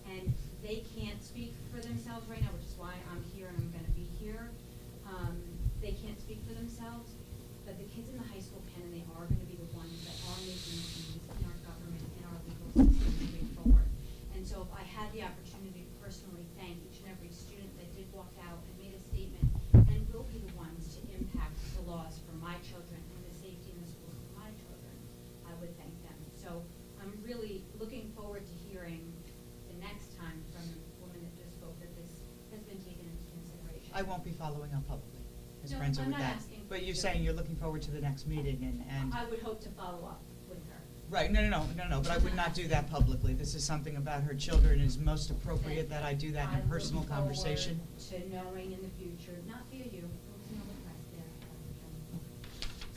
and they can't speak for themselves right now, which is why I'm here and I'm gonna be here. They can't speak for themselves, but the kids in the high school can, and they are gonna be the ones that are making changes in our government, in our legal system moving forward. And so if I had the opportunity to personally thank each and every student that did walk out and made a statement, and will be the ones to impact the laws for my children and the safety in the schools for my children, I I won't be following up publicly, Ms. No, Prenza, I'm with not that. asking But you're to- saying you're looking forward to the next meeting and. I would hope to follow up with her. Right, no, but I would not do that publicly. This is something about her children. It is most appropriate that I do that in a personal conversation. I look forward to knowing in the future, not via you, you know, the press there.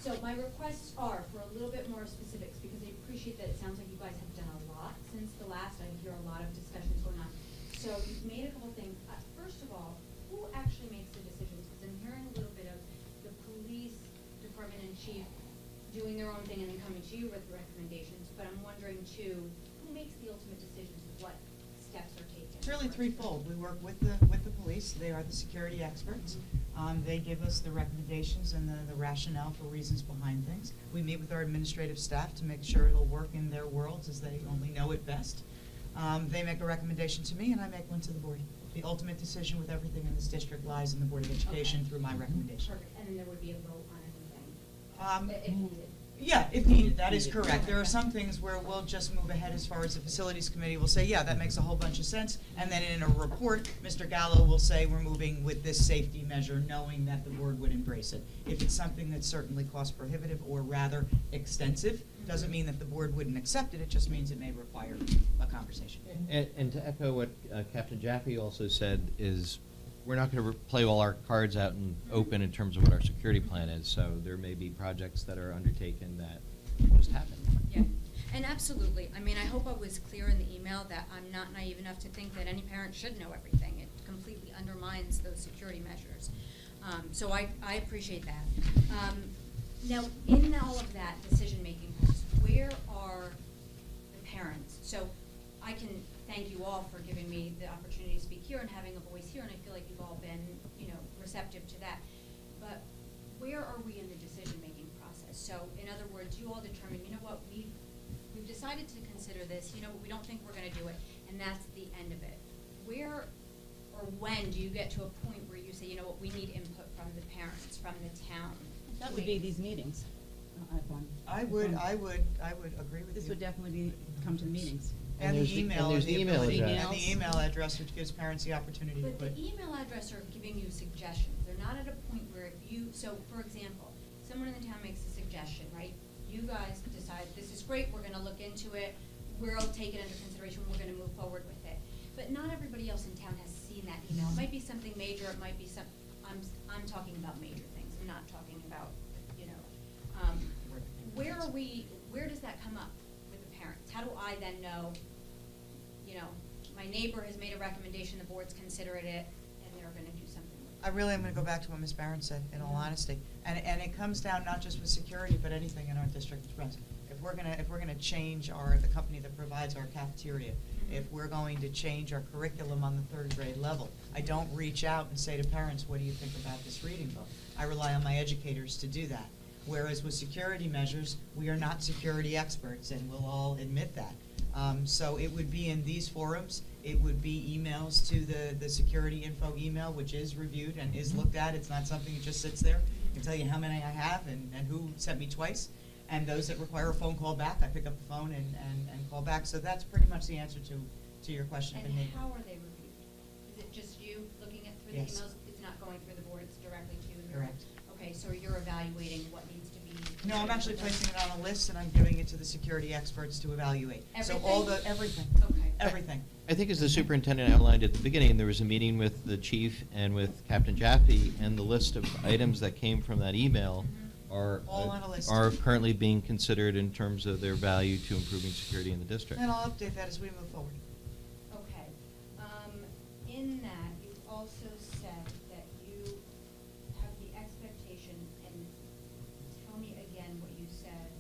So my requests are for a little bit more specifics, because I appreciate that it sounds like you guys have done a lot since the last. I hear a lot of discussions going on. So you've made a couple things. First of all, who actually makes the decisions? Because I'm hearing a little bit of the police department and chief doing their own thing and then coming to you with recommendations, but I'm wondering too, who makes the ultimate decisions of what steps are taken? It's really threefold. We work with the police. They are the security experts. They give us the recommendations and the rationale for reasons behind things. We meet with our administrative staff to make sure it'll work in their worlds as they only know it best. They make a recommendation to me and I make one to the board. The ultimate decision with everything in this district lies in the Board of Education Okay. through my recommendation. Perfect, and then there would be a vote on Um, anything, if needed. Yeah, if needed, that is correct. There are some things where we'll just move ahead as far as the facilities committee will say, yeah, that makes a whole bunch of sense. And then in a report, Mr. Gallo will say, we're moving with this safety measure, knowing that the board would embrace it. If it's something that's certainly cost prohibitive or rather extensive, doesn't mean that the board wouldn't accept it, it just means it may require a conversation. And to echo what Captain Jaffe also said is, we're not going to play all our cards out and open in terms of what our security plan is. So there may be projects that are undertaken that just happen. Yeah, and absolutely. I mean, I hope I was clear in the email that I'm not naive enough to think that any parent should know everything. It completely undermines those security measures. So I appreciate that. Now, in all of that decision-making, where are the parents? So I can thank you all for giving me the opportunity to speak here and having a voice here, and I feel like you've all been, you know, receptive to that. But where are we in the decision-making process? So, in other words, you all determine, you know what, we've decided to consider this, you know, we don't think we're gonna do it, and that's the end of it. Where or when do you get to a point where you say, you know what, we need input from the parents, from the town? That would be these meetings. I would agree with you. This would definitely come to the meetings. And And the email, there's and the the email ability, address. and the email address, which gives parents the opportunity to But put. the email address are giving you suggestions. They're not at a point where if you, so for example, someone in the town makes a suggestion, right? You guys decide, this is great, we're gonna look into it, we'll take it under consideration, we're gonna move forward with it. But not everybody else in town has seen that email. It might be something major, it might be some, I'm talking about major things, I'm not talking about, you know, where are we, where does that come up with the parents? How do I then know, you know, my neighbor has made a recommendation, the board's considered it, and they're gonna do something with it? I really am gonna go back to what Ms. Barron said, in all honesty. And it comes down not just with security, but anything in our district, Mr. Brunson. If we're gonna change the company that provides our cafeteria, if we're going to change our curriculum on the third grade level, I don't reach out and say to parents, what do you think about this reading book? I rely on my educators to do that. Whereas with security measures, we are not security experts, and we'll all admit that. So it would be in these forums, it would be emails to the security info email, which is reviewed and is looked at. It's not something that just sits there. I can tell you how many I have and who sent me twice. And those that require a phone call back, I pick up the phone and call back. So that's pretty much the answer to your question. And how are they reviewed? Is it just you looking at through the Yes. emails? It's not going through the board, it's directly to you? Correct. Okay, so you're evaluating what needs to be. No, I'm actually placing it on a list and I'm giving it to the security experts to evaluate. So all the, everything, Okay. everything. I think as the superintendent outlined at the beginning, there was a meeting with the chief and with Captain Jaffe, and the list of items that came from that email are All on a list. are currently being considered in terms of their value to improving security in the district. And I'll update that as we move forward. Okay. In that, you also said that you have the expectation, and tell me again what you said,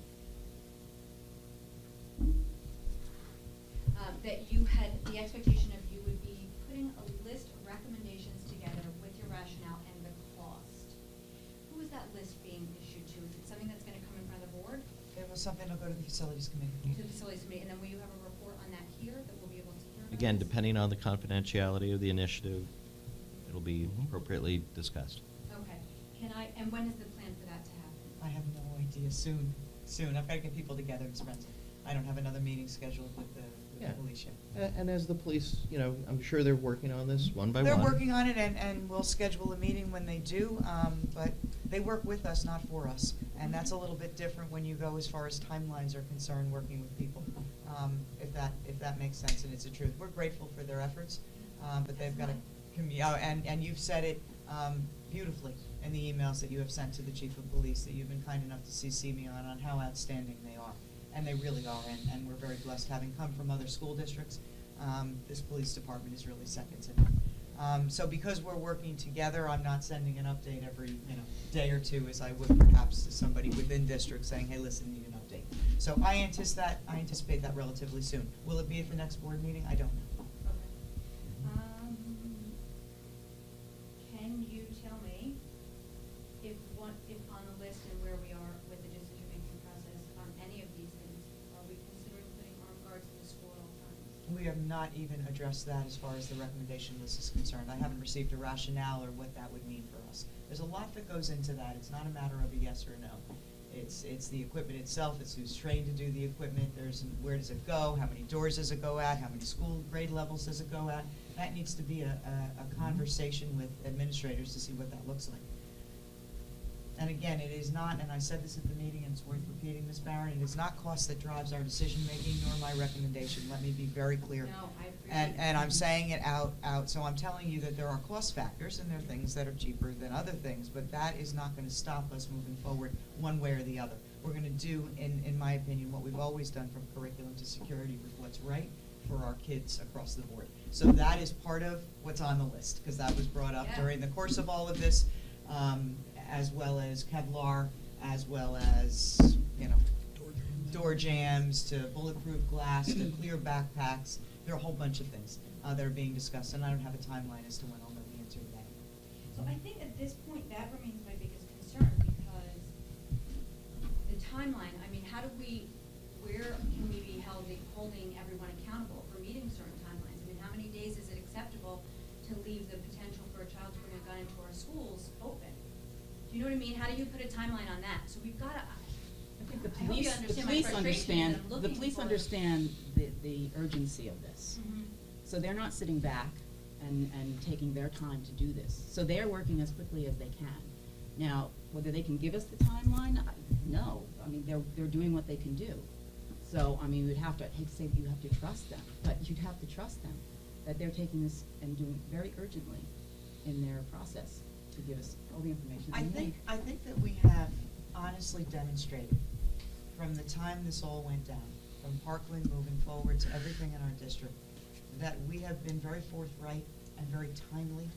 that you had the expectation of you would be putting a list of recommendations together with your rationale and the cost. Who is that list being issued to? Is it something that's gonna come in front of the board, It was something to go to the facilities committee. to the facilities committee, and then will you have a report on that here that we'll be able to hear about? Again, depending on the confidentiality of the initiative, it'll be appropriately discussed. Okay, and when is the plan for that to happen? I have no idea. Soon. I've got to get people together, Ms. Renzo. I don't have another meeting scheduled with the Yeah. the police yet. And as the police, you know, I'm sure they're working on this one by one. They're working on it, and we'll schedule a meeting when they do, but they work with us, not for us. And that's a little bit different when you go as far as timelines are concerned, working with people, if that makes sense and it's the truth. We're grateful for their efforts, but they've got to, and you've said it beautifully in the emails that you have sent to the chief of police, that you've been kind enough to CC me on how outstanding they are. And they really are, and we're very blessed having come from other school districts. This police department is really second to none. So because we're working together, I'm not sending an update every, day or two as I would perhaps to somebody within district saying, hey, listen, need an update. So I anticipate that relatively soon. Will it be at the next board meeting? I don't know. Okay. Can you tell me if on the list and where we are with the decision-making process on any of these things, are we considering putting armed guards in the school at all times? We have not even addressed that as far as the recommendation list is concerned. I haven't received a rationale or what that would mean for us. There's a lot that goes into that. It's not a matter of a yes or a no. It's the equipment itself, it's who's trained to do the equipment, where does it go, how many doors does it go at, how many school grade levels does it go at. That needs to be a conversation with administrators to see what that looks like. And again, it is not, and I said this at the meeting, and it's worth repeating, Ms. Barron, it is not cost that drives our decision-making nor my recommendation. Let me be very clear. No, I appreciate And I'm saying it out, so I'm telling you that there are cost factors, and there are things that are cheaper than other things, but that is not gonna stop us moving forward one way or the other. We're gonna do, in my opinion, what we've always done from curriculum to security with what's right for our kids across the board. So that is part of what's on the list, because that was brought up Yeah. during the course of all of this, as well as Kevlar, as well as, door jams to bulletproof glass to clear backpacks. There are a whole bunch of things that are being discussed, and I don't have a timeline as to when I'll know the answer to that. So I think at this point, that remains my biggest concern, because the timeline, I mean, where can we be holding everyone accountable for meeting certain timelines? I mean, how many days is it acceptable to leave the potential for a child to bring a gun into our schools open? Do you know what I mean? How do you put a timeline on that? So we've gotta, I think the I hope you police, understand my frustration, and I'm the looking police for- understand the urgency of this. So they're not sitting back and taking their time to do this. So they're working as quickly as they can. Now, whether they can give us the timeline, no. I mean, they're doing what they can do. So, I mean, I hate to say that you have to trust them, but you'd have to trust them that they're taking this and doing it very urgently in their process to give us all the information that we need. I think that we have honestly demonstrated from the time this all went down, from Parkland moving forward to everything in our district, that we have been very forthright and very timely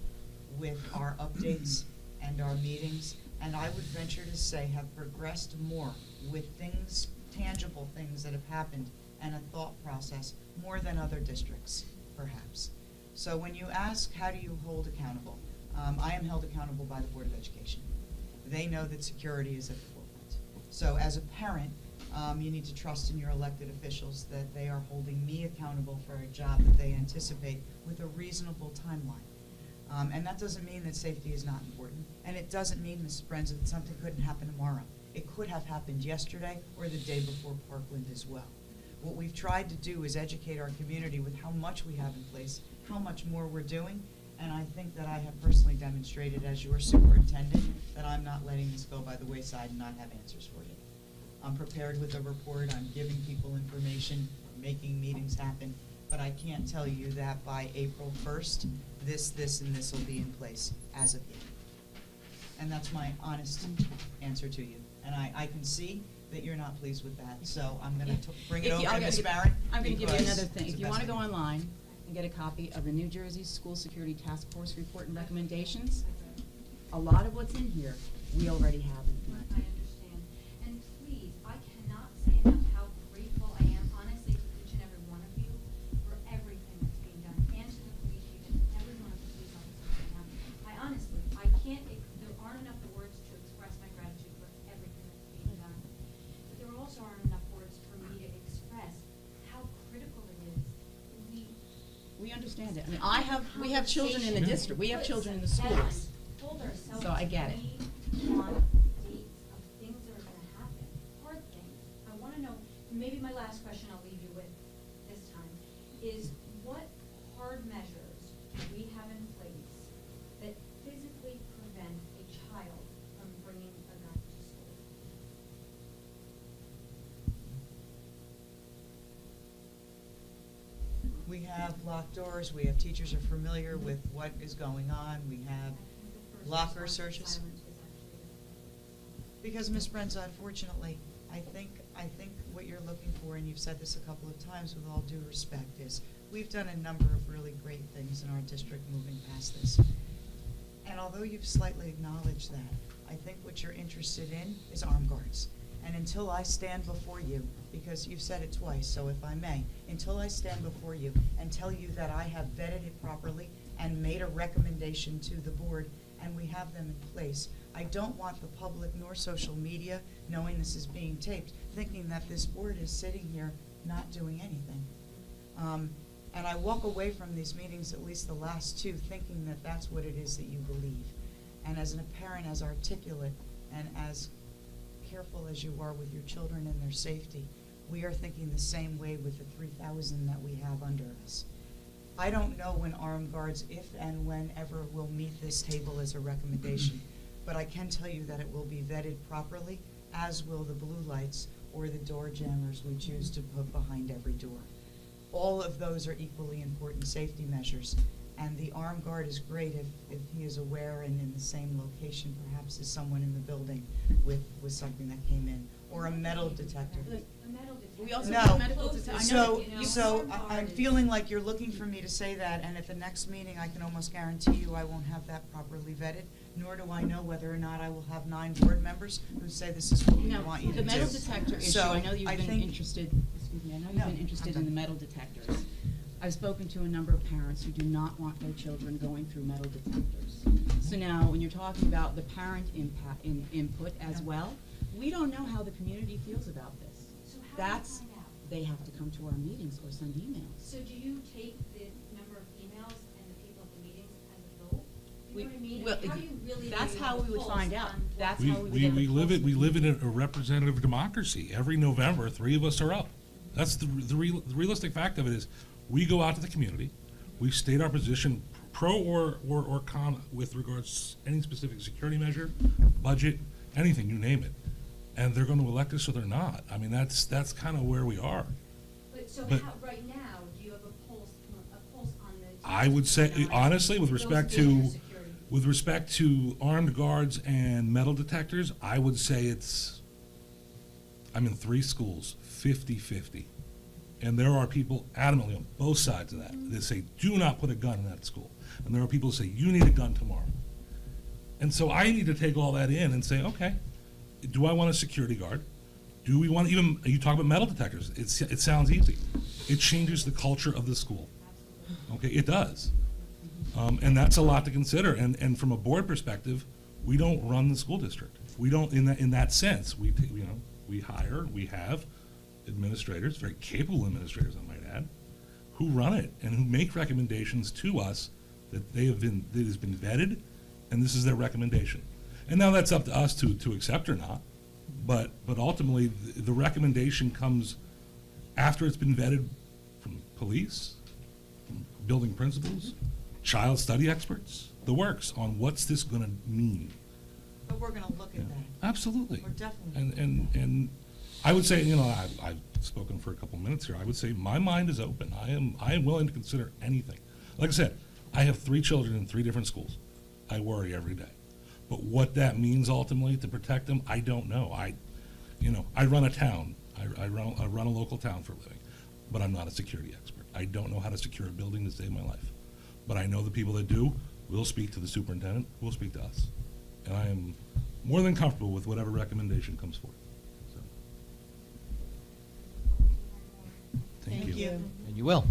with our updates and our meetings, and I would venture to say have progressed more with things, tangible things that have happened, and a thought process more than other districts, perhaps. So when you ask, how do you hold accountable? I am held accountable by the Board of Education. They know that security is at the forefront. So as a parent, you need to trust in your elected officials that they are holding me accountable for a job that they anticipate with a reasonable timeline. And that doesn't mean that safety is not important. And it doesn't mean, Mrs. Brenza, that something couldn't happen tomorrow. It could have happened yesterday or the day before Parkland as well. What we've tried to do is educate our community with how much we have in place, how much more we're doing, and I think that I have personally demonstrated as your superintendent that I'm not letting this go by the wayside and not have answers for you. I'm prepared with a report, I'm giving people information, making meetings happen, but I can't tell you that by April 1st, this, and this will be in place as of yet. And that's my honest answer to you. And I can see that you're not pleased with that, so I'm gonna bring it over to Ms. Barron. I'm gonna give you because another thing. it's If the you best wanna go thing. online and get a copy of the New Jersey School Security Task Force report and recommendations, a lot of what's in here, we already have I implemented. understand. And please, I cannot say enough how grateful I am, honestly, to each and every one of you for everything that's being done, and to the police chief and every one of the police officers right now. There aren't enough words to express my gratitude for everything that's being done. But there also aren't enough words for me to express how critical it is. We understand it. I mean, we have children in the district, we have children in the schools. Hold ourselves So I get it. on dates of things that are gonna happen, hard things. I wanna know, maybe my last question I'll leave you with this time, is what hard measures do we have in place that physically prevent a child from bringing a gun to school? We have locked doors, we have teachers are familiar with what is going on, we have locker First response searches. silence was actually Because, Ms. Brenza, unfortunately, I think what you're looking for, and you've said this a couple of times with all due respect, is we've done a number of really great things in our district moving past this. And although you've slightly acknowledged that, I think what you're interested in is armed guards. And until I stand before you, because you've said it twice, so if I may, until I stand before you and tell you that I have vetted it properly and made a recommendation to the board, and we have them in place, I don't want the public nor social media, knowing this is being taped, thinking that this board is sitting here not doing anything. And I walk away from these meetings, at least the last two, thinking that that's what it is that you believe. And as a parent, as articulate, and as careful as you are with your children and their safety, we are thinking the same way with the 3,000 that we have under us. I don't know when armed guards, if and whenever, will meet this table as a recommendation, but I can tell you that it will be vetted properly, as will the blue lights or the door jammers we choose to put behind every door. All of those are equally important safety measures, and the armed guard is great if he is aware and in the same location perhaps as someone in the building with something that came in, or a metal detector. A metal detector. We also No. have medical detectors. I know, So I'm feeling like you're looking for me to say that, and at the next meeting, I can almost guarantee you I won't have that properly vetted, nor do I know whether or not I will have 9 board members who say this is what we Now, want you to do. the metal detector issue, So I know you've I been think- interested, excuse me, I know No, you've been I'm interested in done. the metal detectors. I've spoken to a number of parents who do not want their children going through metal detectors. So now, when you're talking about the parent input as well, we don't know how the community feels about this. So how do you That's, find out? they have to come to our meetings or send emails. So do you take the number of emails and the people at the meetings as a vote? You We- know what I mean? well, How do you really that's know how the we would pulse find out. on what's That's We, how we would we, get we the live pulse. it, we live in a representative democracy. Every November, 3 of us are up. That's the realistic fact of it is, we go out to the community, we state our position, pro or con, with regards to any specific security measure, budget, anything, you name it. And they're gonna elect us or they're not. I mean, that's kind of where we are. But so But- how, right now, do you have a pulse on the? I would say, honestly, with Those respect major to, security. with respect to armed guards and metal detectors, I would say I'm in 3 schools, 50-50. And there are people adamantly on both sides of that say, do not put a gun in that school. And there are people who say, you need a gun tomorrow. And so I need to take all that in and say, okay, do I want a security guard? Do we want even, you talk about metal detectors, it sounds easy. It changes the culture of the school. Okay, it does. And that's a lot to consider. And from a board perspective, we don't run the school district. We don't, in that sense, we hire, we have administrators, very capable administrators, I might add, who run it and who make recommendations to us that that has been vetted, and this is their recommendation. And now that's up to us to accept or not, but ultimately, the recommendation comes after it's been vetted from police, from building principals, child study experts, the works on what's this gonna mean. But we're gonna look at that. Absolutely. We're definitely. And I would say, I've spoken for a couple minutes here, I would say my mind is open. I am willing to consider anything. Like I said, I have 3 children in 3 different schools. I worry every day. But what that means ultimately to protect them, I don't know. I run a town. I run a local town for a living, but I'm not a security expert. I don't know how to secure a building to save my life. But I know the people that do will speak to the superintendent, will speak to us. And I am more than comfortable with whatever recommendation comes forth. So, thank you. And you will.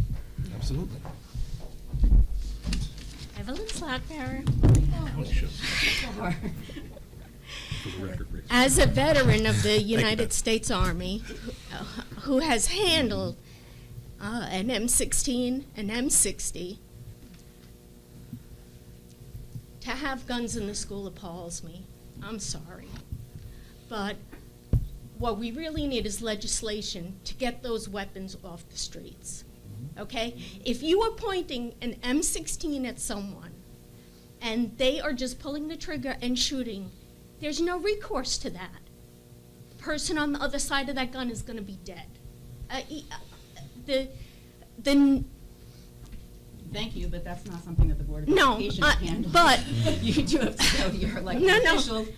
Absolutely. Evelyn Slackbearer. Oh, sure. For the record, Rick. As a veteran of the United States Army, who has handled an M16, an M60, to have guns in the school appalls me. I'm sorry. But what we really need is legislation to get those weapons off the streets. okay? If you are pointing an M16 at someone and they are just pulling the trigger and shooting, there's no recourse to that. The person on the other side of that gun is going to be dead. The Thank you, but that's not something that the Board of No, Education can handle. but- You do have to go to your elected No, no. officials,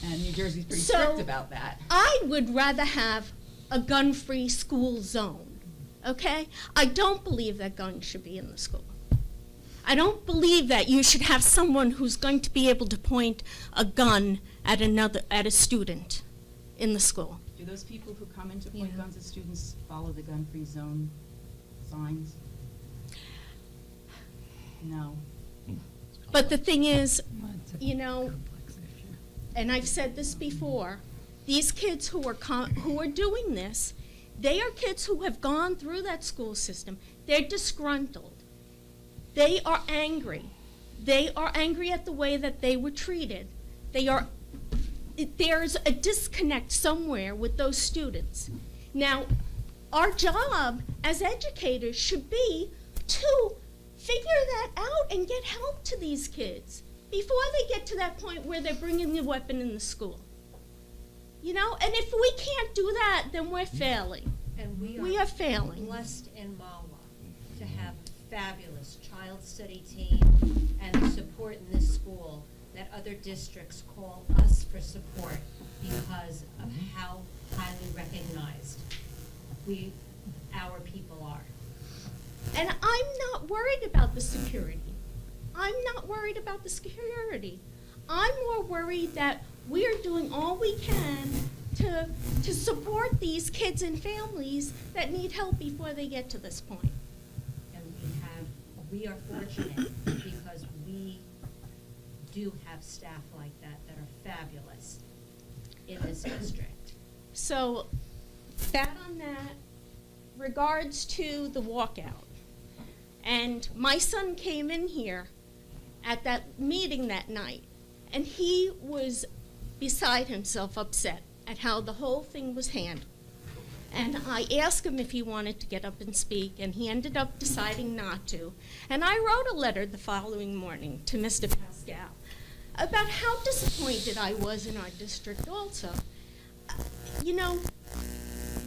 and New Jersey's pretty So- strict about that. I would rather have a gun-free school zone, okay? I don't believe that guns should be in the school. I don't believe that you should have someone who's going to be able to point a gun at a student in the school. Do those people who come in to point guns at students follow the gun-free zone signs? No. But the thing is, you know, and I've said this before, these kids who are doing this, they are kids who have gone through that school system. They're disgruntled. They are angry. They are angry at the way that they were treated. There's a disconnect somewhere with those students. Now, our job as educators should be to figure that out and get help to these kids before they get to that point where they're bringing the weapon in the school. You know, and if we can't do that, then we're failing. And We are failing. blessed in Mahwah to have a fabulous child study team and the support in this school that other districts call us for support because of how highly recognized our people are. And I'm not worried about the security. I'm not worried about the security. I'm more worried that we are doing all we can to support these kids and families that need help before they get to this point. And we are fortunate because we do have staff like that are fabulous in this district. So, that on that, regards to the walkout. And my son came in here at that meeting that night, and he was beside himself upset at how the whole thing was handled. And I asked him if he wanted to get up and speak, and he ended up deciding not to. And I wrote a letter the following morning to Mr. Pascal about how disappointed I was in our district also. You know,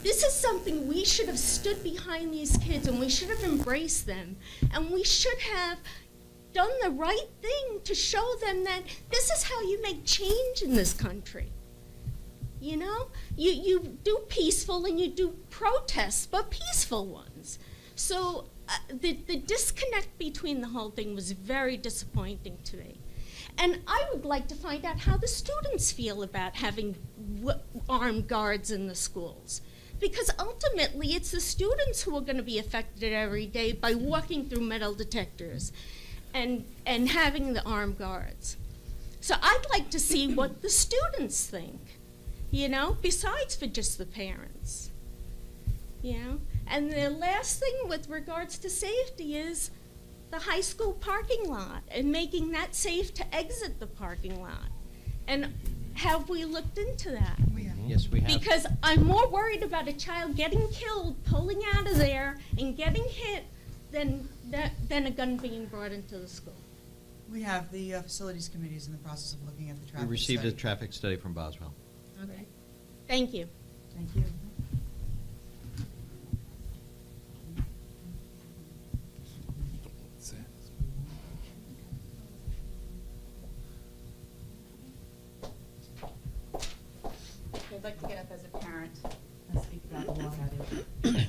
this is something we should have stood behind these kids, and we should have embraced them, and we should have done the right thing to show them that this is how you make change in this country. You know, you do peaceful and you do protests, but peaceful ones. So the disconnect between the whole thing was very disappointing to me. And I would like to find out how the students feel about having armed guards in the schools. Because ultimately, it's the students who are going to be affected every day by walking through metal detectors and having the armed guards. So I'd like to see what the students think, you know, besides for just the parents, you know. And the last thing with regards to safety is the high school parking lot and making that safe to exit the parking lot. And have we looked into that? Yes, we have. Because I'm more worried about a child getting killed, pulling out of there, and getting hit than a gun being brought into the school. We have the facilities committee is in the process of looking at the We traffic received a study. traffic study from Boswell. Okay. Thank you. Thank you. I'd like to get up as a parent and speak about the walkout issue.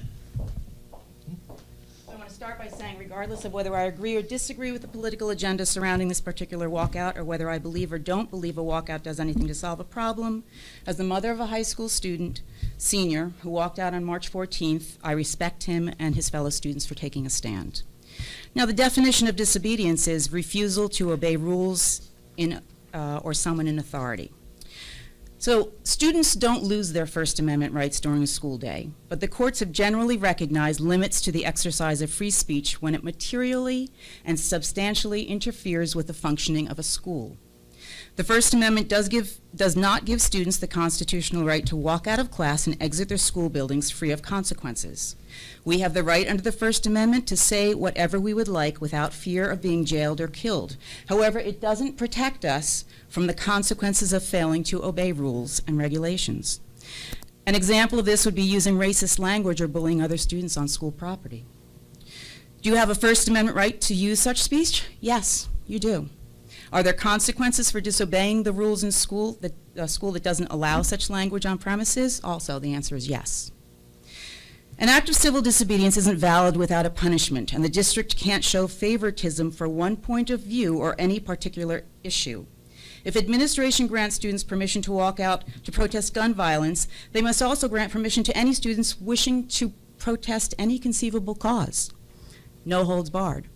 I want to start by saying, regardless of whether I agree or disagree with the political agenda surrounding this particular walkout, or whether I believe or don't believe a walkout does anything to solve a problem, as the mother of a high school student, senior, who walked out on March 14th, I respect him and his fellow students for taking a stand. Now, the definition of disobedience is refusal to obey rules or someone in authority. So students don't lose their First Amendment rights during a school day, but the courts have generally recognized limits to the exercise of free speech when it materially and substantially interferes with the functioning of a school. The First Amendment does not give students the constitutional right to walk out of class and exit their school buildings free of consequences. We have the right under the First Amendment to say whatever we would like without fear of being jailed or killed. However, it doesn't protect us from the consequences of failing to obey rules and regulations. An example of this would be using racist language or bullying other students on school property. Do you have a First Amendment right to use such speech? Yes, you do. Are there consequences for disobeying the rules in school, a school that doesn't allow such language on premises? Also, the answer is yes. An act of civil disobedience isn't valid without a punishment, and the district can't show favoritism for one point of view or any particular issue. If administration grants students permission to walk out to protest gun violence, they must also grant permission to any students wishing to protest any conceivable cause. No holds barred.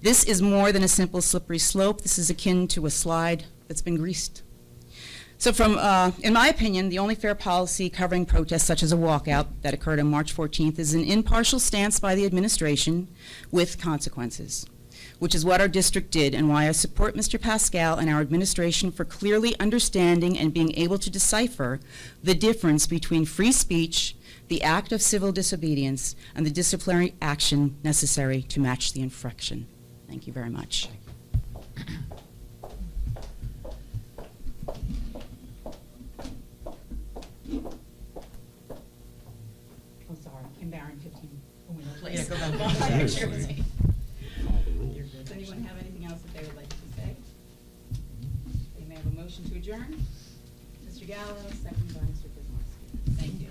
This is more than a simple slippery slope. This is akin to a slide that's been greased. So in my opinion, the only fair policy covering protests such as a walkout that occurred on March 14th is an impartial stance by the administration with consequences, which is what our district did and why I support Mr. Pascal and our administration for clearly understanding and being able to decipher the difference between free speech, the act of civil disobedience, and the disciplinary action necessary to match the infraction. Thank you very much. Oh, sorry, Kim Barron, 15 Window Place. Yeah, go back. New Jersey. Does anyone have anything else that they would like to say? They may have a motion to adjourn. Mr. Gallo, second by Mr. Kozlowski. Thank you.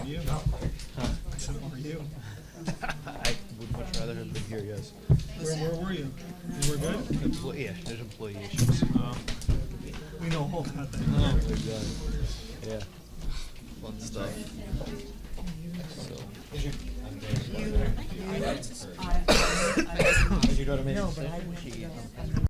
You? I said, where were you? I would much rather have been here, yes. Where were you? You were good? Yeah, there's employee issues. We know all about that. Oh, my God. Yeah. Fun stuff. So. You, Did you go to no, but I wish you.